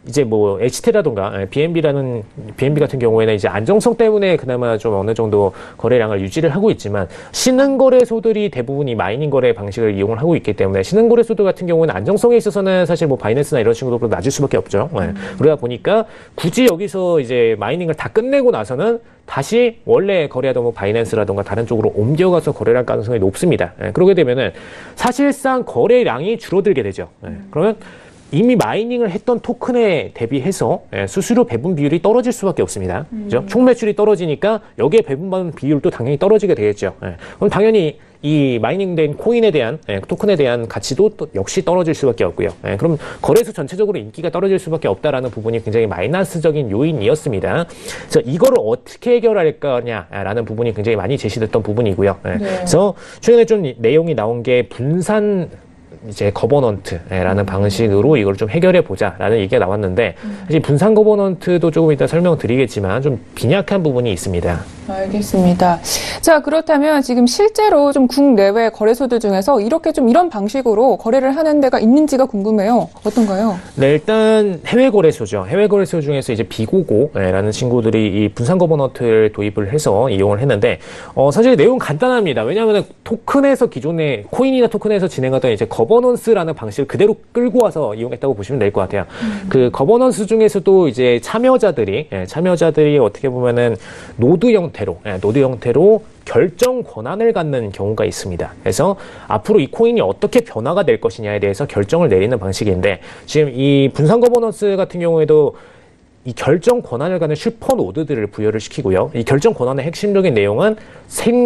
이제 HT라던가 BNB 같은 경우에는 이제 안정성 때문에 그나마 좀 어느 정도 거래량을 유지를 하고 있지만 신흥거래소들이 대부분 이 마이닝 거래 방식을 이용을 하고 있기 때문에 신흥거래소들 같은 경우는 안정성에 있어서는 사실 바이낸스나 이런 친구들보다 낮을 수밖에 없죠. 그러다 보니까 굳이 여기서 이제 마이닝을 다 끝내고 나서는 다시 원래 거래하던 바이낸스라던가 다른 쪽으로 옮겨가서 거래를 할 가능성이 높습니다. 그러게 되면은 사실상 거래량이 줄어들게 되죠. 그러면 이미 마이닝을 했던 토큰에 대비해서 수수료 배분 비율이 떨어질 수밖에 없습니다. 그죠? 총 매출이 떨어지니까 여기에 배분받는 비율도 당연히 떨어지게 되겠죠. 그럼 당연히 이 마이닝된 코인에 대한 토큰에 대한 가치도 또 역시 떨어질 수밖에 없고요. 그럼 거래소 전체적으로 인기가 떨어질 수밖에 없다라는 부분이 굉장히 마이너스적인 요인이었습니다. 그래서 이거를 어떻게 해결할 거냐라는 부분이 굉장히 많이 제시됐던 부분이고요. 그래서 최근에 좀 내용이 나온 게 분산 이제 거버넌트라는 방식으로 이걸 좀 해결해 보자라는 얘기가 나왔는데 사실 분산 거버넌트도 조금 이따 설명드리겠지만 좀 빈약한 부분이 있습니다. 알겠습니다. 자, 그렇다면 지금 실제로 좀 국내외 거래소들 중에서 이렇게 좀 이런 방식으로 거래를 하는 데가 있는지가 궁금해요. 어떤가요? 네, 일단 해외 거래소죠. 해외 거래소 중에서 이제 비고고라는 친구들이 이 분산 거버넌트를 도입을 해서 이용을 했는데 사실 내용 간단합니다. 왜냐하면 토큰에서 기존에 코인이나 토큰에서 진행하던 이제 거버넌트 거버넌스라는 방식을 그대로 끌고 와서 이용했다고 보시면 될 것 같아요. 그 거버넌스 중에서도 이제 참여자들이 어떻게 보면은 노드 형태로 결정 권한을 갖는 경우가 있습니다. 그래서 앞으로 이 코인이 어떻게 변화가 될 것이냐에 대해서 결정을 내리는 방식인데, 지금 이 분산 거버넌스 같은 경우에도 이 결정 권한을 갖는 슈퍼 노드들을 부여를 시키고요. 이 결정 권한의 핵심적인 내용은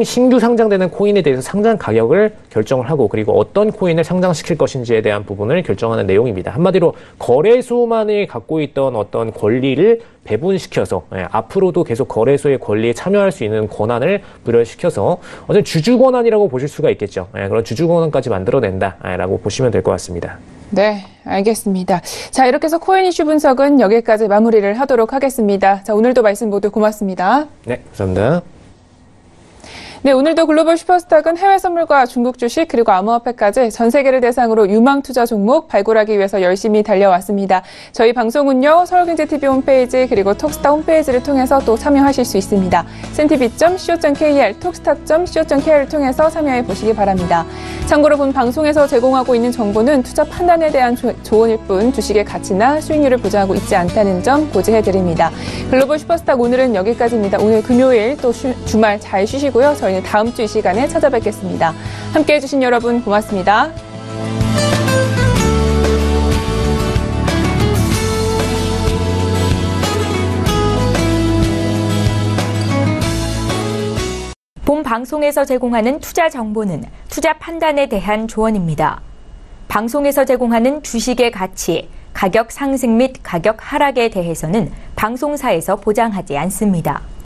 신규 상장되는 코인에 대해서 상장 가격을 결정을 하고, 그리고 어떤 코인을 상장시킬 것인지에 대한 부분을 결정하는 내용입니다. 한마디로 거래소만이 갖고 있던 어떤 권리를 배분시켜서 앞으로도 계속 거래소의 권리에 참여할 수 있는 권한을 부여시켜서 어떤 주주 권한이라고 보실 수가 있겠죠. 그런 주주 권한까지 만들어낸다라고 보시면 될 것 같습니다. 네, 알겠습니다. 자, 이렇게 해서 코인 이슈 분석은 여기까지 마무리를 하도록 하겠습니다. 자, 오늘도 말씀 모두 고맙습니다. 네, 감사합니다. 네, 오늘도 글로벌 슈퍼스탁은 해외 선물과 중국 주식 그리고 암호화폐까지 전 세계를 대상으로 유망 투자 종목 발굴하기 위해서 열심히 달려왔습니다. 저희 방송은요, 서울경제TV 홈페이지 그리고 톡스타 홈페이지를 통해서 또 참여하실 수 있습니다. cntv.co.kr, 톡스타.co.kr을 통해서 참여해 보시기 바랍니다. 참고로 본 방송에서 제공하고 있는 정보는 투자 판단에 대한 조언일 뿐 주식의 가치나 수익률을 보장하고 있지 않다는 점 고지해드립니다. 글로벌 슈퍼스탁 오늘은 여기까지입니다. 오늘 금요일 또 주말 잘 쉬시고요. 저희는 다음 주 이 시간에 찾아뵙겠습니다. 함께해 주신 여러분 고맙습니다. 본 방송에서 제공하는 투자 정보는 투자 판단에 대한 조언입니다. 방송에서 제공하는 주식의 가치, 가격 상승 및 가격 하락에 대해서는 방송사에서 보장하지 않습니다.